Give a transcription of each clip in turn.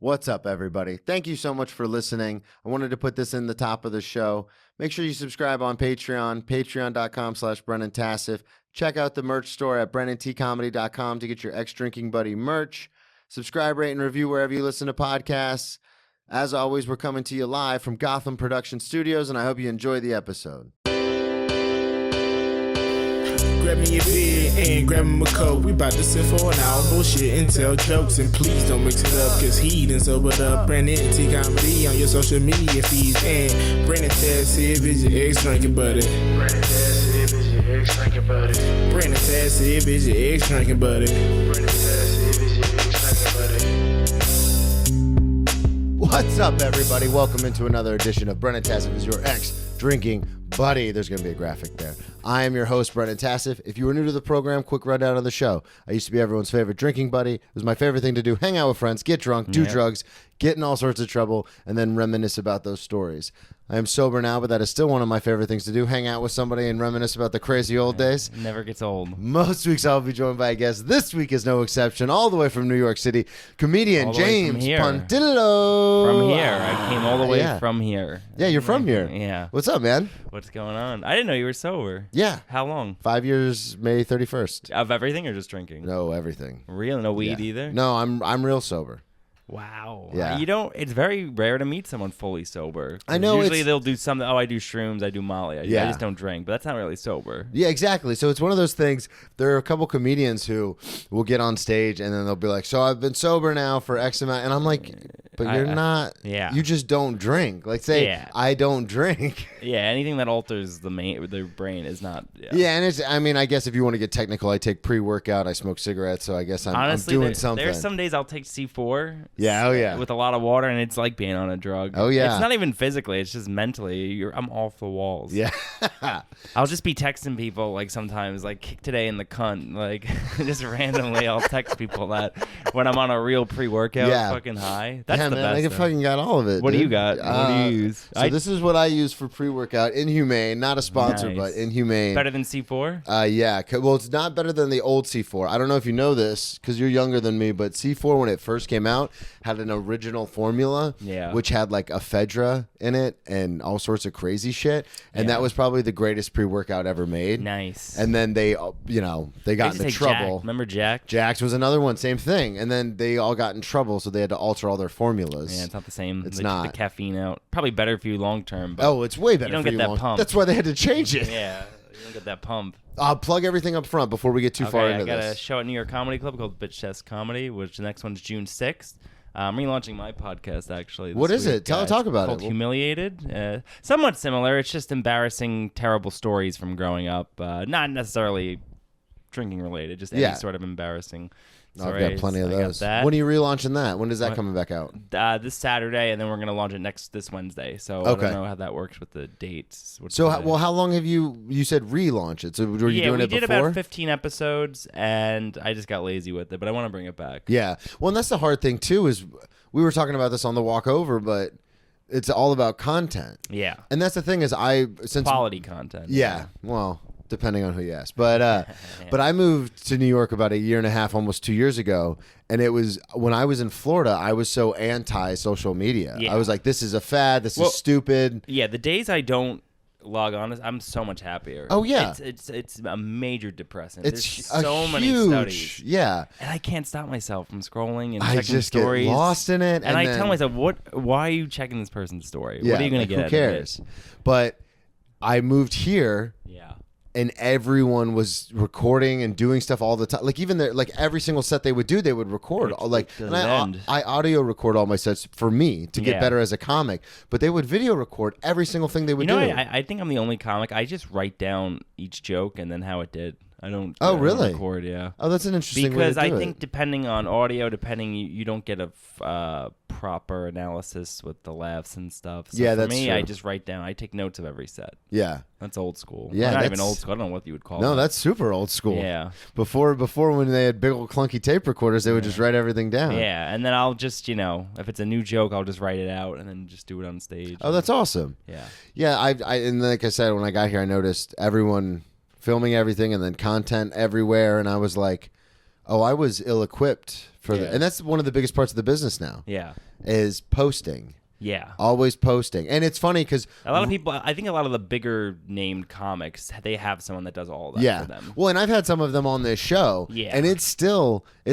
What's up, everybody? Thank you so much for listening. I wanted to put this in the top of the show. Make sure you subscribe on Patreon, patreon.com/Brennan Tassif. Check out the merch store at brennantcomedy.com to get your ex-drinking buddy merch. Subscribe, rate, and review wherever you listen to podcasts. As always, we're coming to you live from Gotham Production Studios, and I hope you enjoy the episode. Grab me a beer and grab him a coke. We bout to sit for an hour, bullshit and tell jokes. And please don't mix it up, cause he done sobered up. Brandon T Comedy on your social media feeds. And Brandon Tassif is your ex-drinking buddy. Brandon Tassif is your ex-drinking buddy. Brandon Tassif is your ex-drinking buddy. Brandon Tassif is your ex-drinking buddy. What's up, everybody? Welcome into another edition of Brennan Tassif is your ex-drinking buddy. There's going to be a graphic there. I am your host, Brennan Tassif. If you were new to the program, quick rundown of the show. I used to be everyone's favorite drinking buddy. It was my favorite thing to do. Hang out with friends, get drunk, do drugs, get in all sorts of trouble, and then reminisce about those stories. I am sober now, but that is still one of my favorite things to do. Hang out with somebody and reminisce about the crazy old days. Never gets old. Most weeks I'll be joined by a guest. This week is no exception. All the way from New York City, comedian James Pontillo. From here. I came all the way from here. Yeah, you're from here. Yeah. What's up, man? What's going on? I didn't know you were sober. Yeah. How long? 5 years, May 31st. Of everything or just drinking? No, everything. Real? No weed either? No, I'm real sober. Wow. Yeah. It's very rare to meet someone fully sober. I know. Usually they'll do something. Oh, I do shrooms. I do Molly. I just don't drink. But that's not really sober. Yeah, exactly. So it's one of those things. There are a couple comedians who will get on stage and then they'll be like, so I've been sober now for X amount. And I'm like, but you're not. Yeah. You just don't drink. Like say, I don't drink. Yeah. Anything that alters the brain is not. Yeah. And it's, I mean, I guess if you want to get technical, I take pre-workout. I smoke cigarettes. So I guess Honestly, I'm doing something. There's some days I'll take C4. Yeah. Oh, yeah. With a lot of water, and it's like being on a drug. Oh, yeah. It's not even physically. It's just mentally. I'm off the walls. Yeah. I'll just be texting people, like, sometimes, like, kick today in the cunt. Like, just randomly, I'll text people that when I'm on a real pre-workout fucking high. That's the man, best. I fucking got all of it. What dude. do you got? What do you use? So this is what I use for pre-workout. Inhumane. Not a sponsor, Nice. but Inhumane. Better than C4? Yeah. Well, it's not better than the old C4. I don't know if you know this because you're younger than me, but C4, when it first came out, had an original formula, which had like ephedra in it and all sorts of crazy shit. And that was probably the greatest pre-workout ever made. Nice. And then they got into trouble. Jack. Remember Jack? Jack's was another one, same thing. And then they all got in trouble, so they had to alter all their formulas. Yeah, it's not the same. It's They not. took the caffeine out. Probably better for you long term. But Oh, it's way better. You don't for get that pump. That's why they had to change it. Yeah, you don't get that pump. I'll plug everything up front before we get too far into I got this. a show at New York Comedy Club called Bitch Test Comedy, which the next one's June 6th. I'm relaunching my podcast, actually. What is it? Talk about it's called it. Humiliated. Somewhat similar. It's just embarrassing, terrible stories from growing up. Not necessarily drinking related, just any sort of embarrassing I've stories. got plenty of those. That. When are you relaunching that? When is that coming back out? This Saturday, and then we're going to launch it this Wednesday. So I don't know how that works with the dates. How long have you said relaunch it? So were you doing it before? We did about 15 episodes, and I just got lazy with it, but I want to bring it back. Yeah. Well, and that's the hard thing, too, is we were talking about this on the walk over, but it's all about content. Yeah. And that's the thing is quality content. Yeah. Well, depending on who you ask. But I moved to New York about a year and a half, almost 2 years ago. And it was when I was in Florida, I was so anti-social media. Yeah. I was like, this is a fad. This is stupid. Yeah, the days I don't log on, I'm so much happier. Oh, yeah. It's a major depressant. It's There's so many studies. Yeah. And I can't stop myself from scrolling and I checking just stories. get lost in it. And I tell myself, why are you checking this person's story? Yeah, what are you going to get who cares? But I moved here. Yeah. And everyone was recording and doing stuff all the time. Like even every single set they would do, they would record. I audio record all my sets for me to get better as a comic. But they would video record every single thing they would do. I think I'm the only comic. I just write down each joke and then how it did. I don't. Oh, really? I don't record, yeah. Oh, that's an interesting because way to do I think it. depending on audio, you don't get a proper analysis with the laughs and stuff. So yeah, for that's me, true. I just write down. I take notes of every set. Yeah, that's old school. Yeah, not even old school. I don't know what you would call it. No, that's super old school. Yeah. Before when they had big old clunky tape recorders, they would just write everything down. Yeah, and then I'll just if it's a new joke, I'll just write it out and then just do it on stage. Oh, that's awesome. Yeah. Yeah, and like I said, when I got here, I noticed everyone filming everything and then content everywhere, and I was like, oh, I was ill-equipped for that. And that's one of the biggest parts of the business now. Yeah. is posting. Yeah. Always posting. And it's funny because a lot of people, I think a lot of the bigger named comics, they have someone that does all that for them. Well, and I've had some of them on this show. Yeah. And it's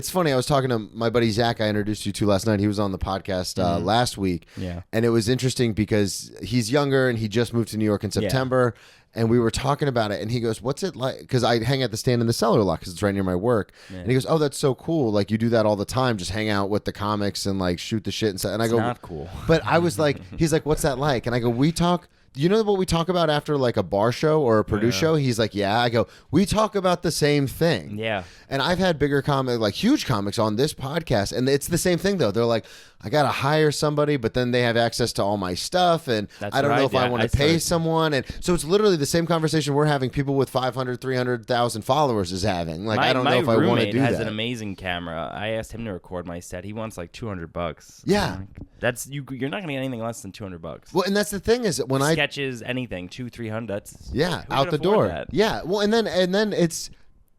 funny. I was talking to my buddy Zach, I introduced you to last night. He was on the podcast last week. Yeah. And it was interesting because he's younger and he just moved to New York in September. Yeah. And we were talking about it, and he goes, "What's it like?" Because I hang at the stand in the cellar a lot because it's right near my work. Yeah. And he goes, "Oh, that's so cool! Like you do that all the time, just hang out with the comics and like shoot the shit and stuff." And I go, "Not cool." But I was like, he's like, "What's that like?" And I go, "We talk." You know what we talk about after like a bar show or a produce show? He's like, yeah. I go, we talk about the same thing. Yeah. And I've had bigger comics, like huge comics on this podcast. And it's the same thing though. They're like, I got to hire somebody, but then they have access to all my stuff. And I don't know if I want to pay someone. And so it's literally the same conversation we're having. People with 500, 300,000 followers is having. Like, I don't know if I want to do that. My roommate has an amazing camera. I asked him to record my set. He wants like $200. Yeah. That's you're not going to get anything less than $200. Well, and that's the thing is that when sketches, anything, 200-300, that's out the door. That? Yeah. Well, and then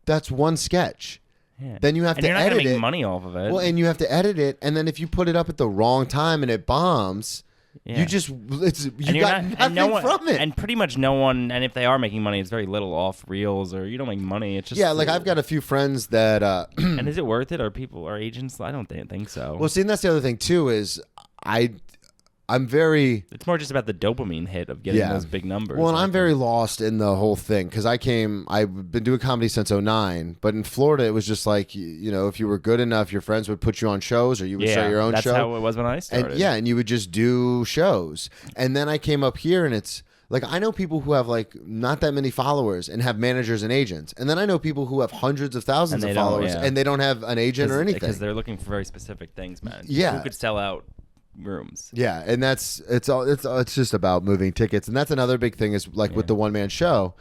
that's one sketch. Yeah. Then you have to edit it. You're not going to make money off of it. Well, and you have to edit it, and then if you put it up at the wrong time and it bombs, you got nothing from it. And pretty much no one. And if they are making money, it's very little off reels, or you don't make money. It's just like I've got a few friends that. And is it worth it? Are agents? I don't think so. Well, see, and that's the other thing too is I'm very. It's more just about the dopamine hit of getting those big numbers. Well, and I'm very lost in the whole thing because I've been doing comedy since 2009, but in Florida it was just like, if you were good enough, your friends would put you on shows or you would start your own show. That's how it was when I started. And you would just do shows. And then I came up here and it's like, I know people who have like not that many followers and have managers and agents. And then I know people who have hundreds of thousands of followers and they don't have an agent or anything. Because they're looking for very specific things, man. Yeah. Who could sell out rooms. Yeah, and it's just about moving tickets. And that's another big thing is like with the one-man show,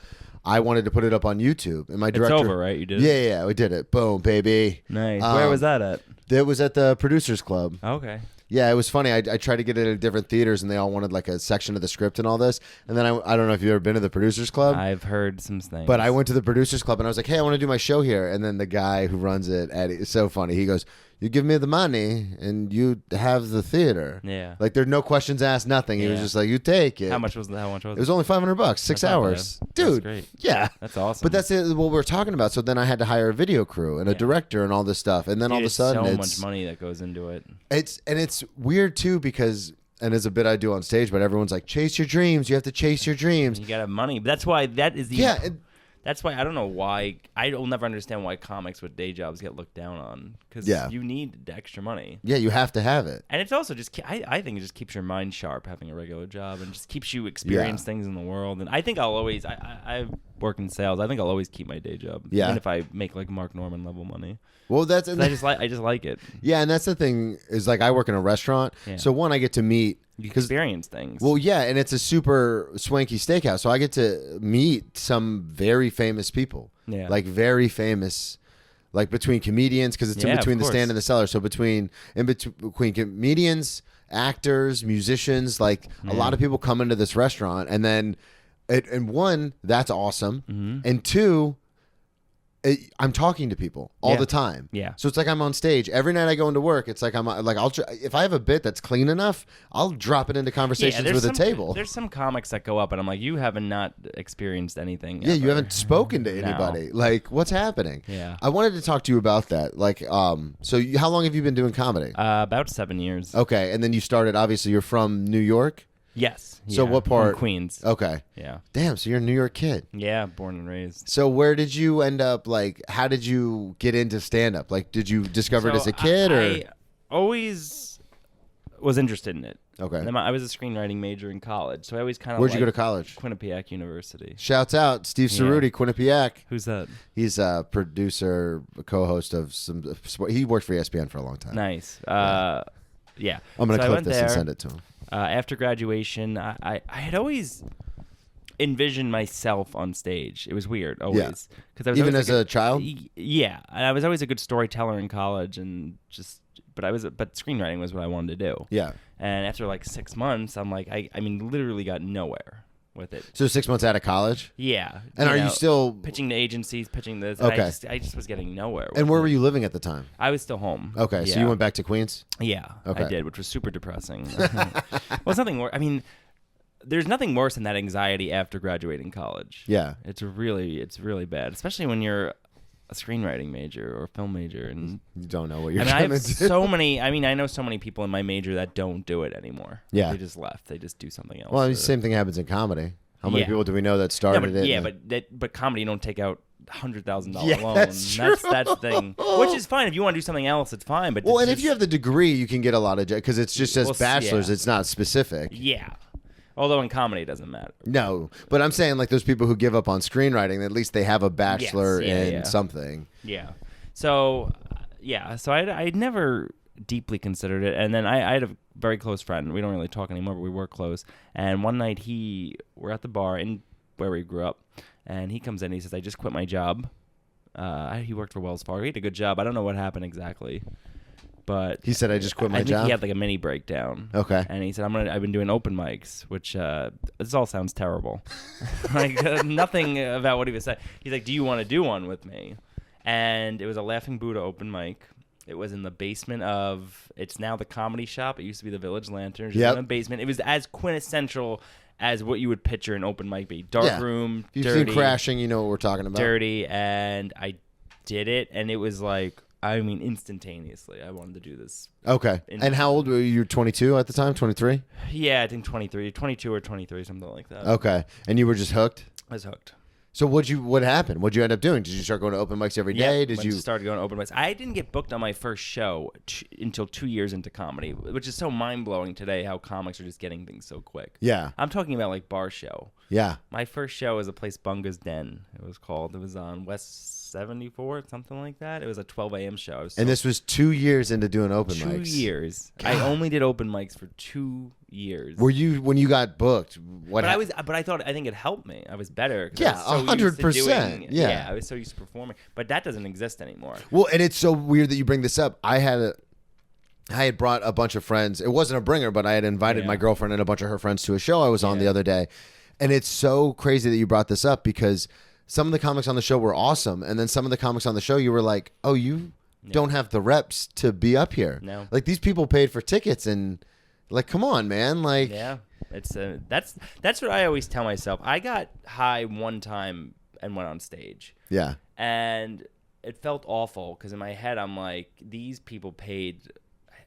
I wanted to put it up on YouTube. And my director... It's over, right? You did it? Yeah, we did it. Boom, baby. Nice. Where was that at? It was at the Producers Club. Okay. Yeah, it was funny. I tried to get it at different theaters, and they all wanted like a section of the script and all this. And then I don't know if you've ever been to the Producers Club. I've heard some things. But I went to the Producers Club, and I was like, hey, I want to do my show here. And then the guy who runs it, Eddie, it's so funny. He goes, you give me the money, and you have the theater. Yeah. Like, there's no questions asked, nothing. He was just like, you take it. How much was it? It was only $500, 6 hours. Dude. That's great. Yeah. That's awesome. But that's what we're talking about. So then I had to hire a video crew and a director and all this stuff. And then all of a sudden so much money that goes into it. It's weird, too, because... And it's a bit I do on stage, but everyone's like, chase your dreams. You have to chase your dreams. You got to have money. That's why that is the... Yeah. That's why I don't know why. I'll never understand why comics with day jobs get looked down on. Because you need the extra money. Yeah, you have to have it. And it's also just... I think it just keeps your mind sharp having a regular job and just keeps you experience things in the world. And I think I'll always... I work in sales. I think I'll always keep my day job. Yeah. Even if I make like Mark Norman level money. Well, I just like it. Yeah, and that's the thing is like I work in a restaurant, so one I get to meet, you experience things. Well, yeah, and it's a super swanky steakhouse, so I get to meet some very famous people, like very famous, like between comedians because it's in between the stand and the cellar, so between comedians, actors, musicians, like a lot of people come into this restaurant, and then, and one that's awesome, and two. I'm talking to people all the time. Yeah. So it's like I'm on stage every night I go into work. It's like if I have a bit that's clean enough, I'll drop it into conversations with a table. There's some comics that go up and I'm like, you haven't not experienced anything. Yeah, you haven't spoken to anybody. No. Like, what's happening? Yeah. I wanted to talk to you about that. Like, so how long have you been doing comedy? About 7 years. Okay, and then you started. Obviously, you're from New York. Yes. So what part? From Queens. Okay. Yeah. Damn. So you're a New York kid. Yeah, born and raised. So where did you end up? Like, how did you get into stand-up? Like, did you discover it as a kid, or? I always was interested in it. Okay. And I was a screenwriting major in college, so I always kind of. Where'd you go to college? Quinnipiac University. Shouts out Steve Cerruti, Quinnipiac. Who's that? He's a producer, a co-host of some. He worked for ESPN for a long time. Nice. Yeah. I'm gonna clip this and send it to him. After graduation, I had always envisioned myself on stage. It was weird, always. Yeah. Even as a child? Yeah. I was always a good storyteller in college, and but screenwriting was what I wanted to do. Yeah. And after like 6 months, I'm like, I mean, literally got nowhere. with it. So 6 months out of college? Yeah. And are you still pitching to agencies, pitching this? Okay. I just was getting nowhere. And where were you living at the time? I was still home. Okay, so you went back to Queens? Yeah, okay. I did, which was super depressing. Well, it's nothing worse. I mean, there's nothing worse than that anxiety after graduating college. Yeah. It's really bad, especially when you're a screenwriting major or a film major and you don't know what you're I going have to do. I know so many people in my major that don't do it anymore. Yeah. They just left. They just do something else. Well, I mean, same thing happens in comedy. How many people do we know that started it? Yeah, but comedy, you don't take out $100,000 Yeah, loan. that's true. That's the thing. Which is fine if you want to do something else. It's fine. But well, and if you have the degree, you can get a lot of because it's just as bachelor's. Yeah. It's not specific. Yeah. Although in comedy, it doesn't matter. No, but I'm saying like those people who give up on screenwriting, at least they have a bachelor in something. Yeah. So, So I never deeply considered it, and then I had a very close friend. We don't really talk anymore, but we were close. And one night we're at the bar in where we grew up, and he comes in and he says, "I just quit my job." He worked for Wells Fargo. He had a good job. I don't know what happened exactly. But he said, "I just quit my job." He had like a mini breakdown. Okay. And he said, I've been doing open mics," which this all sounds terrible. Like nothing about what he was saying. He's like, "Do you want to do one with me?" And it was a Laughing Buddha open mic. It was in the basement of. It's now the Comedy Shop. It used to be the Village Lantern. It was in the basement. It was as quintessential as what you would picture an open mic be. Dark room, if you've dirty. seen Crashing, you know what we're talking about. Dirty, and I did it, and it was like. I mean, instantaneously, I wanted to do this. Okay. And how old were you? You were 22 at the time? 23? Yeah, I think 23, 22 or 23, something like that. Okay. And you were just hooked? I was hooked. So what happened? What'd you end up doing? Did you start going to open mics every day? Did you started going to open mics? I didn't get booked on my first show until 2 years into comedy, which is so mind-blowing today how comics are just getting things so quick. Yeah. I'm talking about like bar show. Yeah. My first show was a place Bunga's Den. It was called. It was on West 74, something like that. It was a 12 a.m. show. And this was 2 years into doing open mics. 2 years. God. I only did open mics for 2 years. Were you when you got booked? But I think it helped me. I was better. Yeah, 100%. Yeah, I was so used to performing, but that doesn't exist anymore. Well, and it's so weird that you bring this up. I had brought a bunch of friends. It wasn't a bringer, but I had invited my girlfriend and a bunch of her friends to a show I was on the other day. And it's so crazy that you brought this up because some of the comics on the show were awesome, and then some of the comics on the show you were like, "Oh, you don't have the reps to be up here." No. Like these people paid for tickets and like, come on, man. Like, yeah, it's that's what I always tell myself. I got high one time and went on stage. Yeah. And it felt awful because in my head I'm like, these people paid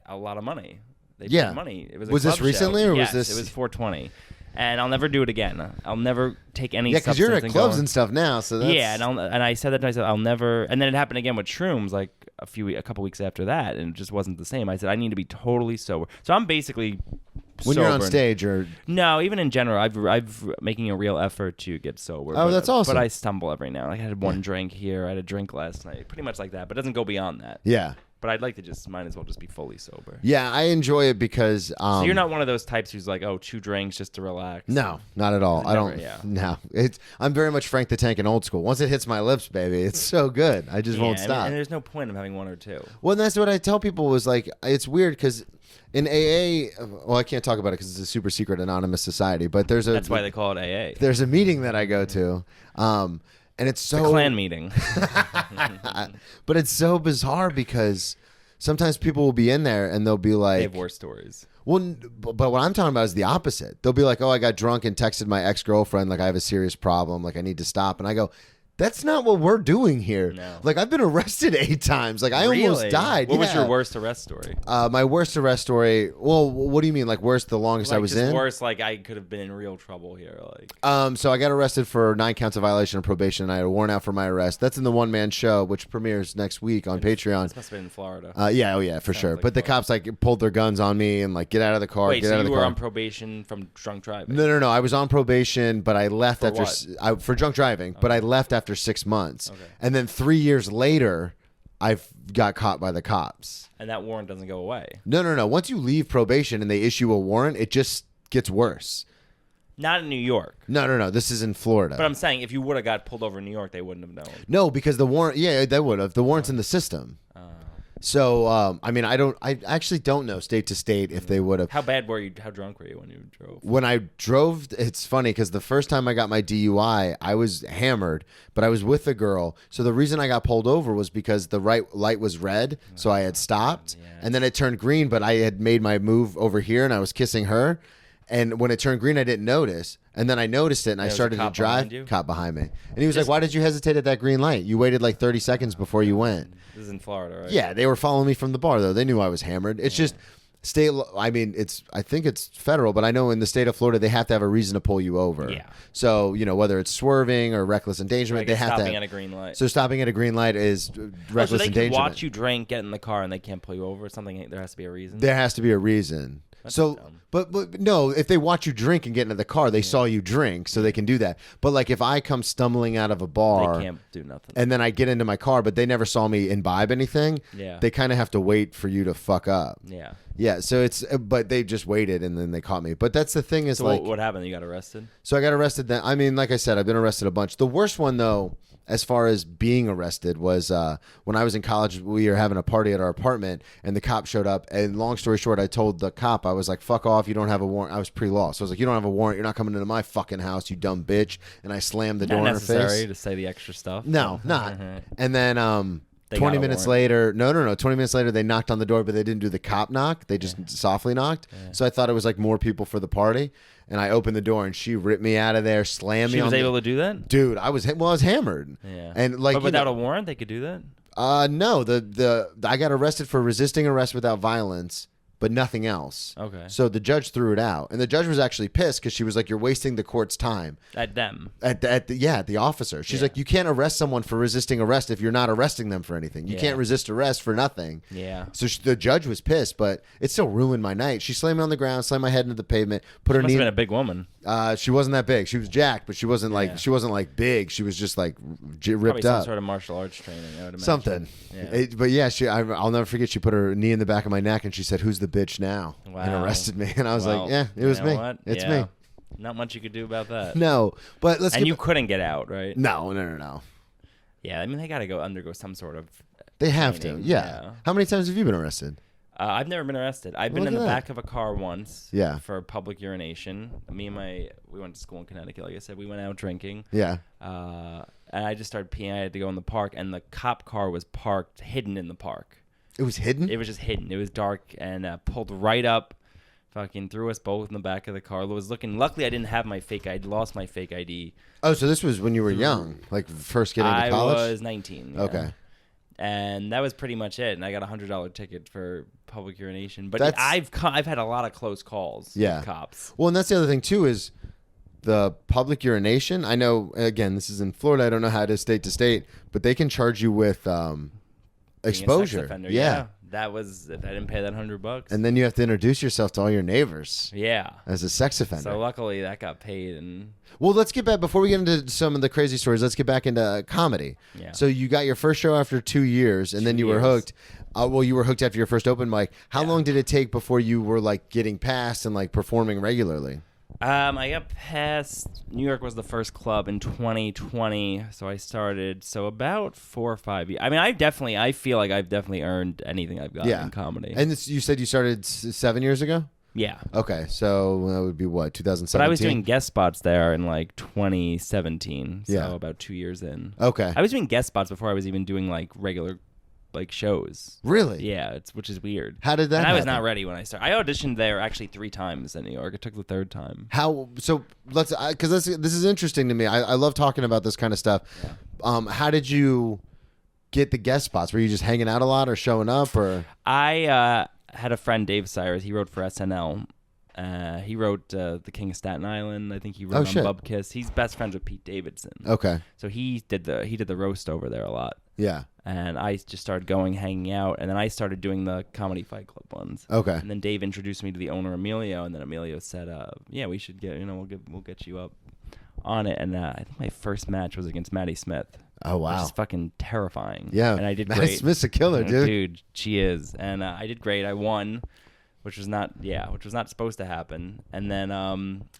a lot of money. They paid money. It was a Was this club recently show. or Yes, was this? It was 420. And I'll never do it again. I'll never take any. Yeah, because you're at clubs and stuff now, so that's... Yeah, and I said that to myself. I'll never. And then it happened again with shrooms, like a couple weeks after that, and it just wasn't the same. I said I need to be totally sober. So I'm basically when sober. you're on stage, or no, even in general, I've making a real effort to get sober. Oh, that's awesome. But I stumble every now. Like I had one drink here. I had a drink last night. Pretty much like that, but it doesn't go beyond that. Yeah. But I'd like to might as well just be fully sober. Yeah, I enjoy it because... so you're not one of those types who's like, 2 drinks just to relax? No, not at all. I don't... Yeah. No. I'm very much Frank the Tank and old school. Once it hits my lips, baby, it's so good. I just won't stop. And there's no point of having 1 or 2. Well, and that's what I tell people was like, it's weird because in AA... Well, I can't talk about it because it's a super secret anonymous society, but That's why they call it AA. There's a meeting that I go to, and it's so... The Klan meeting. But it's so bizarre because... Sometimes people will be in there and they'll be like... They have war stories. Well, but what I'm talking about is the opposite. They'll be like, "Oh, I got drunk and texted my ex-girlfriend like I have a serious problem, like I need to stop." And I go, "That's not what we're doing here." No. Like I've been arrested 8 times. Like I almost died. What was your worst arrest story? My worst arrest story. Well, what do you mean? Like worst? The longest like I was just in? Worst, like I could have been in real trouble here. Like. So I got arrested for 9 counts of violation of probation, and I had a warrant out for my arrest. That's in the one-man show, which premieres next week on Patreon. This must have been in Florida. Yeah, for sure. Like but the cops like pulled their guns on me and like get out of the car. Wait, get so out of the you were car. on probation from drunk driving? No. I was on probation, but I left For for drunk driving. But I left after 6 months, Okay. and then 3 years later, I got caught by the cops. And that warrant doesn't go away. No. Once you leave probation and they issue a warrant, it just gets worse. Not in New York. No. This is in Florida. But I'm saying if you would have got pulled over in New York, they wouldn't have known. No, because the warrant. Yeah, they would have. The warrant's in the system. So, I mean, I actually don't know state to state if they would have. How bad were you? How drunk were you when you drove? When I drove, it's funny because the first time I got my DUI, I was hammered, but I was with a girl. So the reason I got pulled over was because the right light was red, so I had stopped, and then it turned green, but I had made my move over here, and I was kissing her. And when it turned green, I didn't notice. And then I noticed it, and I started to drive. Cop behind me. And he was like, why did you hesitate at that green light? You waited like 30 seconds before you went. This is in Florida, right? Yeah, they were following me from the bar, though. They knew I was hammered. It's just state. I mean, I think it's federal, but I know in the state of Florida, they have to have a reason to pull you over. Yeah. So, whether it's swerving or reckless endangerment, they have to. Stopping at a green light. So stopping at a green light is reckless so they endangerment. can watch you drink, get in the car, and they can't pull you over. Something. There has to be a reason. There has to be a reason. That's so, dumb. but no, if they watch you drink and get into the car, they saw you drink, so they can do that. But like if I come stumbling out of a bar, they can't do nothing. And then I get into my car, but they never saw me imbibe anything. Yeah. They kind of have to wait for you to fuck up. Yeah. Yeah. So but they just waited and then they caught me. But that's the thing is So like, what happened? You got arrested? So I got arrested then. I mean, like I said, I've been arrested a bunch. The worst one though, as far as being arrested, was when I was in college. We were having a party at our apartment, and the cop showed up. And long story short, I told the cop, I was like, "Fuck off! You don't have a warrant." I was pre-law, so I was like, "You don't have a warrant. You're not coming into my fucking house, you dumb bitch!" And I slammed the door in her face. Not necessary to say the extra stuff. No, not. And then 20 minutes warrant. later, no. 20 minutes later, they knocked on the door, but they didn't do the cop knock. They just softly knocked. So I thought it was like more people for the party. And I opened the door, and she ripped me out of there, slammed me. She was able to do that? Dude, I was hammered. Yeah. And like, but without a warrant, they could do that? No. I got arrested for resisting arrest without violence, but nothing else. Okay. So the judge threw it out, and the judge was actually pissed because she was like, "You're wasting the court's time." At them. At the officer. She's like, "You can't arrest someone for resisting arrest if you're not arresting them for anything. You can't resist arrest for nothing." Yeah. So the judge was pissed, but it still ruined my night. She slammed me on the ground, slammed my head into the pavement, put her Must knee. have been a big woman. She wasn't that big. She was jacked, but she wasn't like big. She was just like ripped Probably some up. sort of martial arts training, I would imagine. Something. Yeah. But yeah, I'll never forget. She put her knee in the back of my neck and she said, "Who's the bitch now?" Wow. And arrested me. And I was Well, like, "Yeah, it was you know me. what? It's Yeah. me." Not much you could do about that. No, but let's. And you couldn't get out, right? No. Yeah, I mean they got to undergo some sort of. They have to. training. Yeah. How many times have you been arrested? I've never been arrested. I've been Look in at the that. back of a car once. Yeah. For public urination. We went to school in Connecticut. Like I said, we went out drinking. Yeah. And I just started peeing. I had to go in the park, and the cop car was parked, hidden in the park. It was hidden. It was just hidden. It was dark and pulled right up, fucking threw us both in the back of the car. It was looking. Luckily, I didn't have my fake ID. Lost my fake ID. Oh, so this was when you were young, like first getting into college. I was 19. Yeah. Okay. And that was pretty much it. And I got $100 ticket for public urination. But That's- I've had a lot of close calls. Yeah. With cops. Well, and that's the other thing too is the public urination. I know. Again, this is in Florida. I don't know how it is state to state, but they can charge you with Being a exposure. sex offender. Yeah. That was if I didn't pay that $100. And then you have to introduce yourself to all your neighbors Yeah. as a sex offender. So luckily that got paid and. Well, let's get back before we get into some of the crazy stories. Let's get back into comedy. Yeah. So you got your first show after 2 years, and then you were hooked. You were hooked after your first open mic. How long did it take before you were like getting past and like performing regularly? I got past. New York was the first club in 2020, so I started. So about 4 or 5 years. I mean, I feel like I've definitely earned anything I've got in comedy. And you said you started 7 years ago? Yeah. Okay, so that would be what, 2017? But I was doing guest spots there in like 2017, so Yeah. about 2 years in. Okay. I was doing guest spots before I was even doing like regular like shows. Really? Yeah, which is weird. How did that And I was happen? not ready when I started. I auditioned there actually 3 times in New York. It took the 3rd time. How? So let's, because this is interesting to me. I love talking about this kind of stuff. Yeah. How did you get the guest spots? Were you just hanging out a lot or showing up or? I had a friend, Dave Cyrus. He wrote for SNL. He wrote The King of Staten Island. I think he wrote on shit. Bubkiss. He's best friends with Pete Davidson. Okay. So he did the roast over there a lot. Yeah. And I just started going, hanging out, and then I started doing the Comedy Fight Club ones. Okay. And then Dave introduced me to the owner, Emilio, and then Emilio said, "Yeah, we should get, we'll get you up on it." And I think my first match was against Maddie Smith. Oh wow. Which is fucking terrifying. Yeah. And I did Maddie great. Smith's a killer, dude. Dude, she is. And I did great. I won. which was not supposed to happen. And then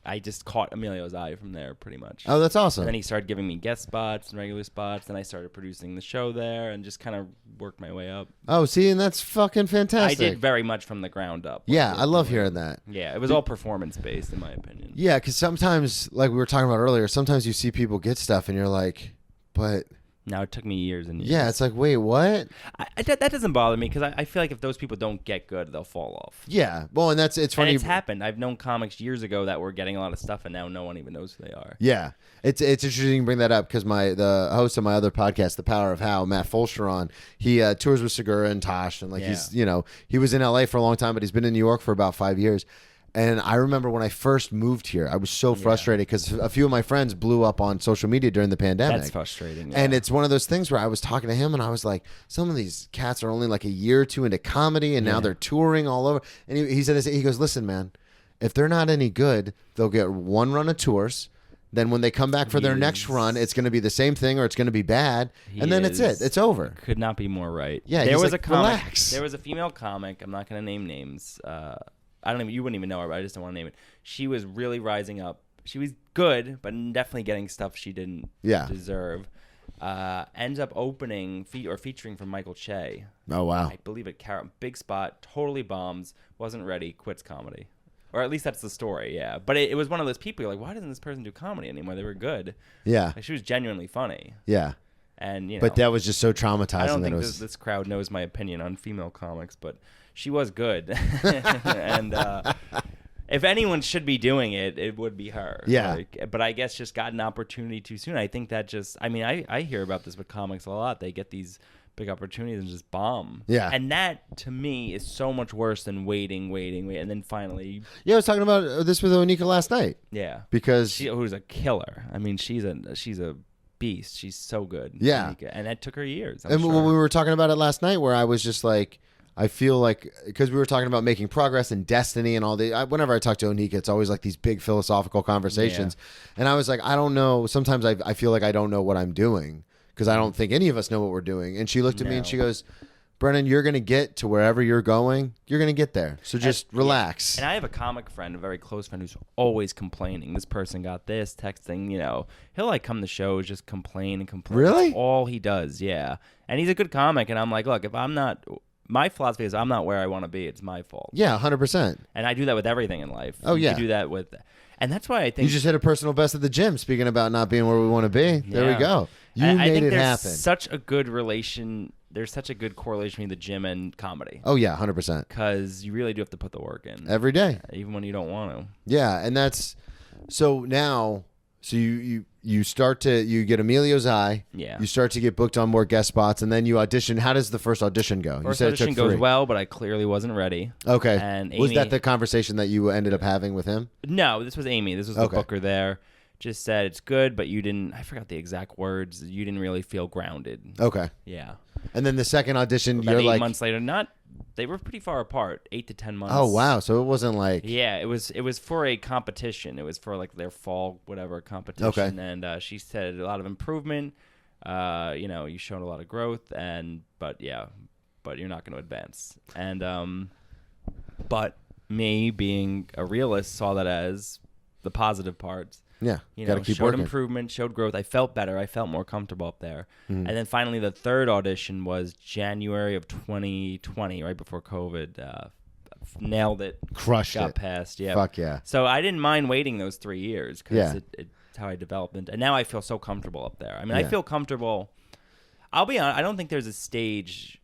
I just caught Emilio's eye from there pretty much. Oh, that's awesome. And then he started giving me guest spots and regular spots. Then I started producing the show there and just kind of worked my way up. Oh, see, and that's fucking fantastic. I did very much from the ground up. Yeah, I love hearing that. Yeah, it was all performance based in my opinion. Yeah, because sometimes, like we were talking about earlier, sometimes you see people get stuff and you're like, but... Now it took me years and years. Yeah, it's like, wait, what? That doesn't bother me because I feel like if those people don't get good, they'll fall off. Yeah, well, and it's funny. And it's happened. I've known comics years ago that were getting a lot of stuff, and now no one even knows who they are. Yeah, it's interesting you bring that up because the host of my other podcast, The Power of How, Matt Fulcheron, he tours with Segura and Tosh, and he's he was in LA for a long time, but he's been in New York for about 5 years. And I remember when I first moved here, I was so frustrated because a few of my friends blew up on social media during the pandemic. That's frustrating. And it's one of those things where I was talking to him and I was like, some of these cats are only like a year or two into comedy and now they're touring all over. And he said, he goes, listen, man, if they're not any good, they'll get one run of tours. Then when they come back for their next run, it's going to be the same thing or it's going to be bad. And then it's it. It's over. Could not be more right. Yeah, there was like, a comic. relax. There was a female comic. I'm not going to name names. You wouldn't even know her, but I just don't want to name it. She was really rising up. She was good, but definitely getting stuff she didn't deserve. Ends up opening or featuring for Michael Che. Oh, wow. I believe it. Big spot, totally bombs, wasn't ready, quits comedy. Or at least that's the story, yeah. But it was one of those people, you're like, why doesn't this person do comedy anymore? They were good. Yeah. Like, she was genuinely funny. Yeah. And but that was just so traumatizing. I don't think this crowd knows my opinion on female comics, but she was good. And if anyone should be doing it, it would be her. Yeah. But I guess just got an opportunity too soon. I think that I hear about this with comics a lot. They get these big opportunities and just bomb. Yeah. And that, to me, is so much worse than waiting, and then finally... Yeah, I was talking about this with Onika last night. Yeah. Because... who's a killer. I mean, she's a beast. She's so good. Yeah. And that took her years. When we were talking about it last night, where I was just like... I feel like, because we were talking about making progress and destiny and all whenever I talk to Onika, it's always like these big philosophical conversations. Yeah. And I was like, I don't know. Sometimes I feel like I don't know what I'm doing because I don't think any of us know what we're doing. And she looked at me and she goes, Brennan, you're going to get to wherever you're going. You're going to get there. So just relax. And I have a comic friend, a very close friend, who's always complaining. This person got this, texting, He'll like come to shows, just complain and complain. Really? That's all he does, yeah. And he's a good comic. And I'm like, look, if I'm not... My philosophy is I'm not where I want to be. It's my fault. Yeah, 100%. And I do that with everything in life. Oh, yeah. You do that with... And that's why I think... You just hit a personal best at the gym, speaking about not being where we want to be. There we go. You I made think it there's happen. Such a good relation... There's such a good correlation between the gym and comedy. Oh, yeah, 100%. Because you really do have to put the work in. Every day. Even when you don't want to. Yeah, and that's... So now... So you get Emilio's eye. Yeah. You start to get booked on more guest spots, and then you audition. How does the first audition go? First you said audition it took goes 3. well, but I clearly wasn't ready. Okay. And was Amy, that the conversation that you ended up having with him? No, this was Amy. This was the booker there. Just said it's good, but you didn't. I forgot the exact words. You didn't really feel grounded. Okay. Yeah. And then the second audition, About you're 8 like months later. They were pretty far apart, 8 to 10 months. Oh wow! So it wasn't like yeah, it was for a competition. It was for like their fall whatever competition. Okay. And she said a lot of improvement. You showed a lot of growth, but you're not going to advance. And but me being a realist saw that as the positive parts. Yeah, gotta keep showed working. improvement, showed growth. I felt better. I felt more comfortable up there. Mm-hmm. And then finally, the third audition was January of 2020, right before COVID. Nailed it. Crushed got it. past. Yeah. Fuck yeah. So I didn't mind waiting those 3 years because Yeah. it's how I developed. And now I feel so comfortable up there. I mean, Yeah. I feel comfortable. I'll be honest. I don't think there's a stage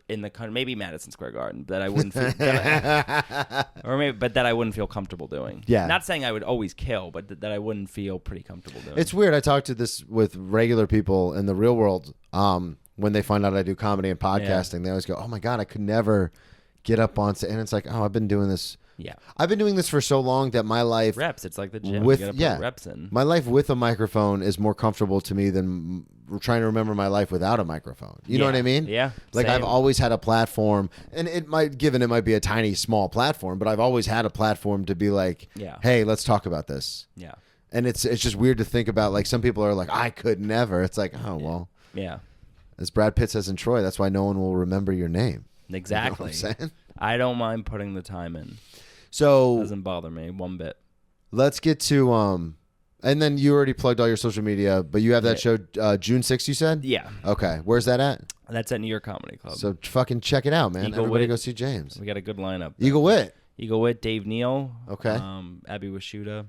in the country, maybe Madison Square Garden, that I wouldn't feel, that I wouldn't feel comfortable doing. Yeah. Not saying I would always kill, but that I wouldn't feel pretty comfortable doing. It's weird. I talk to this with regular people in the real world. When they find out I do comedy and podcasting, they always go, "Oh my god, I could never get up on stage." And it's like, "Oh, I've been doing this. Yeah. I've been doing this for so long that my life reps. It's like the gym. with You gotta put reps in. My life with a microphone is more comfortable to me than trying to remember my life without a microphone. You know what I mean? Yeah. Like same. I've always had a platform, and it might be a tiny small platform, but I've always had a platform to be like, hey, let's talk about this. Yeah. And it's just weird to think about. Like some people are like, I could never. It's like, oh well. Yeah. As Brad Pitt says in Troy, that's why no one will remember your name. Exactly. You know what I'm saying? I don't mind putting the time in. So Doesn't bother me one bit. let's get to and then you already plugged all your social media, but you have that show June 6th, you said? Yeah. Okay. Where's that at? That's at New York Comedy Club. So fucking check it out, man. Eagle Everybody Wit. go see James. We got a good lineup. Eagle Wit. Eagle Wit, Dave Neal. Okay. Abby Washuta.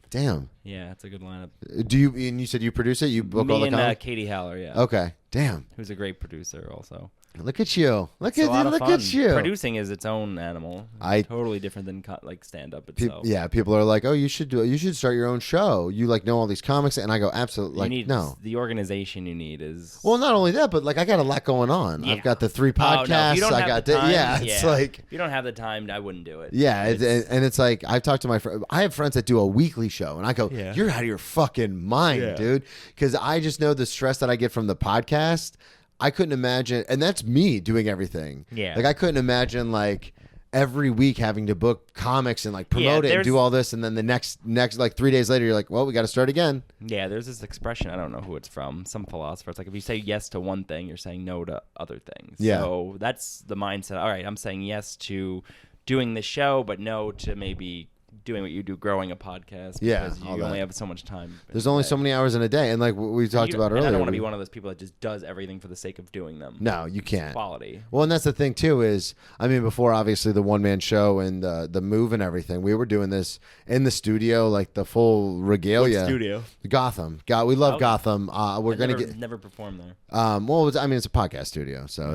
Damn. Yeah, it's a good lineup. Do you? And you said you produce it. You book all Me the and Katie Haller, yeah. Okay. Damn. Who's a great producer also. Look at you. Look It's a lot at of fun. at you. Producing is its own animal. Totally different than like stand-up itself. Yeah, people are like, "Oh, you should start your own show. You like know all these comics," and I go, "Absolutely, like, you need no." The organization you need is Well, not only that, but like I got a lot going on. Yeah. I've got the 3 Oh, no, podcasts. if you don't I have got the time, yeah. It's like if you don't have the time, I wouldn't do it. yeah, and it's like I've talked to my friend. I have friends that do a weekly show, and I go, Yeah. "You're out of your fucking mind, Yeah. dude," because I just know the stress that I get from the podcast. I couldn't imagine, and that's me doing everything. Yeah. Like I couldn't imagine like every week having to book comics and like promote it and do all this, and then the next like 3 days later, you're like, well, we got to start again. Yeah, there's this expression, I don't know who it's from, some philosopher. It's like if you say yes to one thing, you're saying no to other things. Yeah. So that's the mindset. All right, I'm saying yes to doing the show, but no to maybe doing what you do, growing a podcast. Yeah, because you all that. only have so much time. There's only so many hours in a day, and like we talked about And earlier, I don't want to be one of those people that just does everything for the sake of doing them. No, you can't. Quality. Well, and that's the thing too is, I mean, before obviously the one-man show and the move and everything, we were doing this in the studio, like the full regalia. What studio? Gotham. We love Okay. Gotham. We're gonna never perform there. well, I mean, it's a podcast studio, so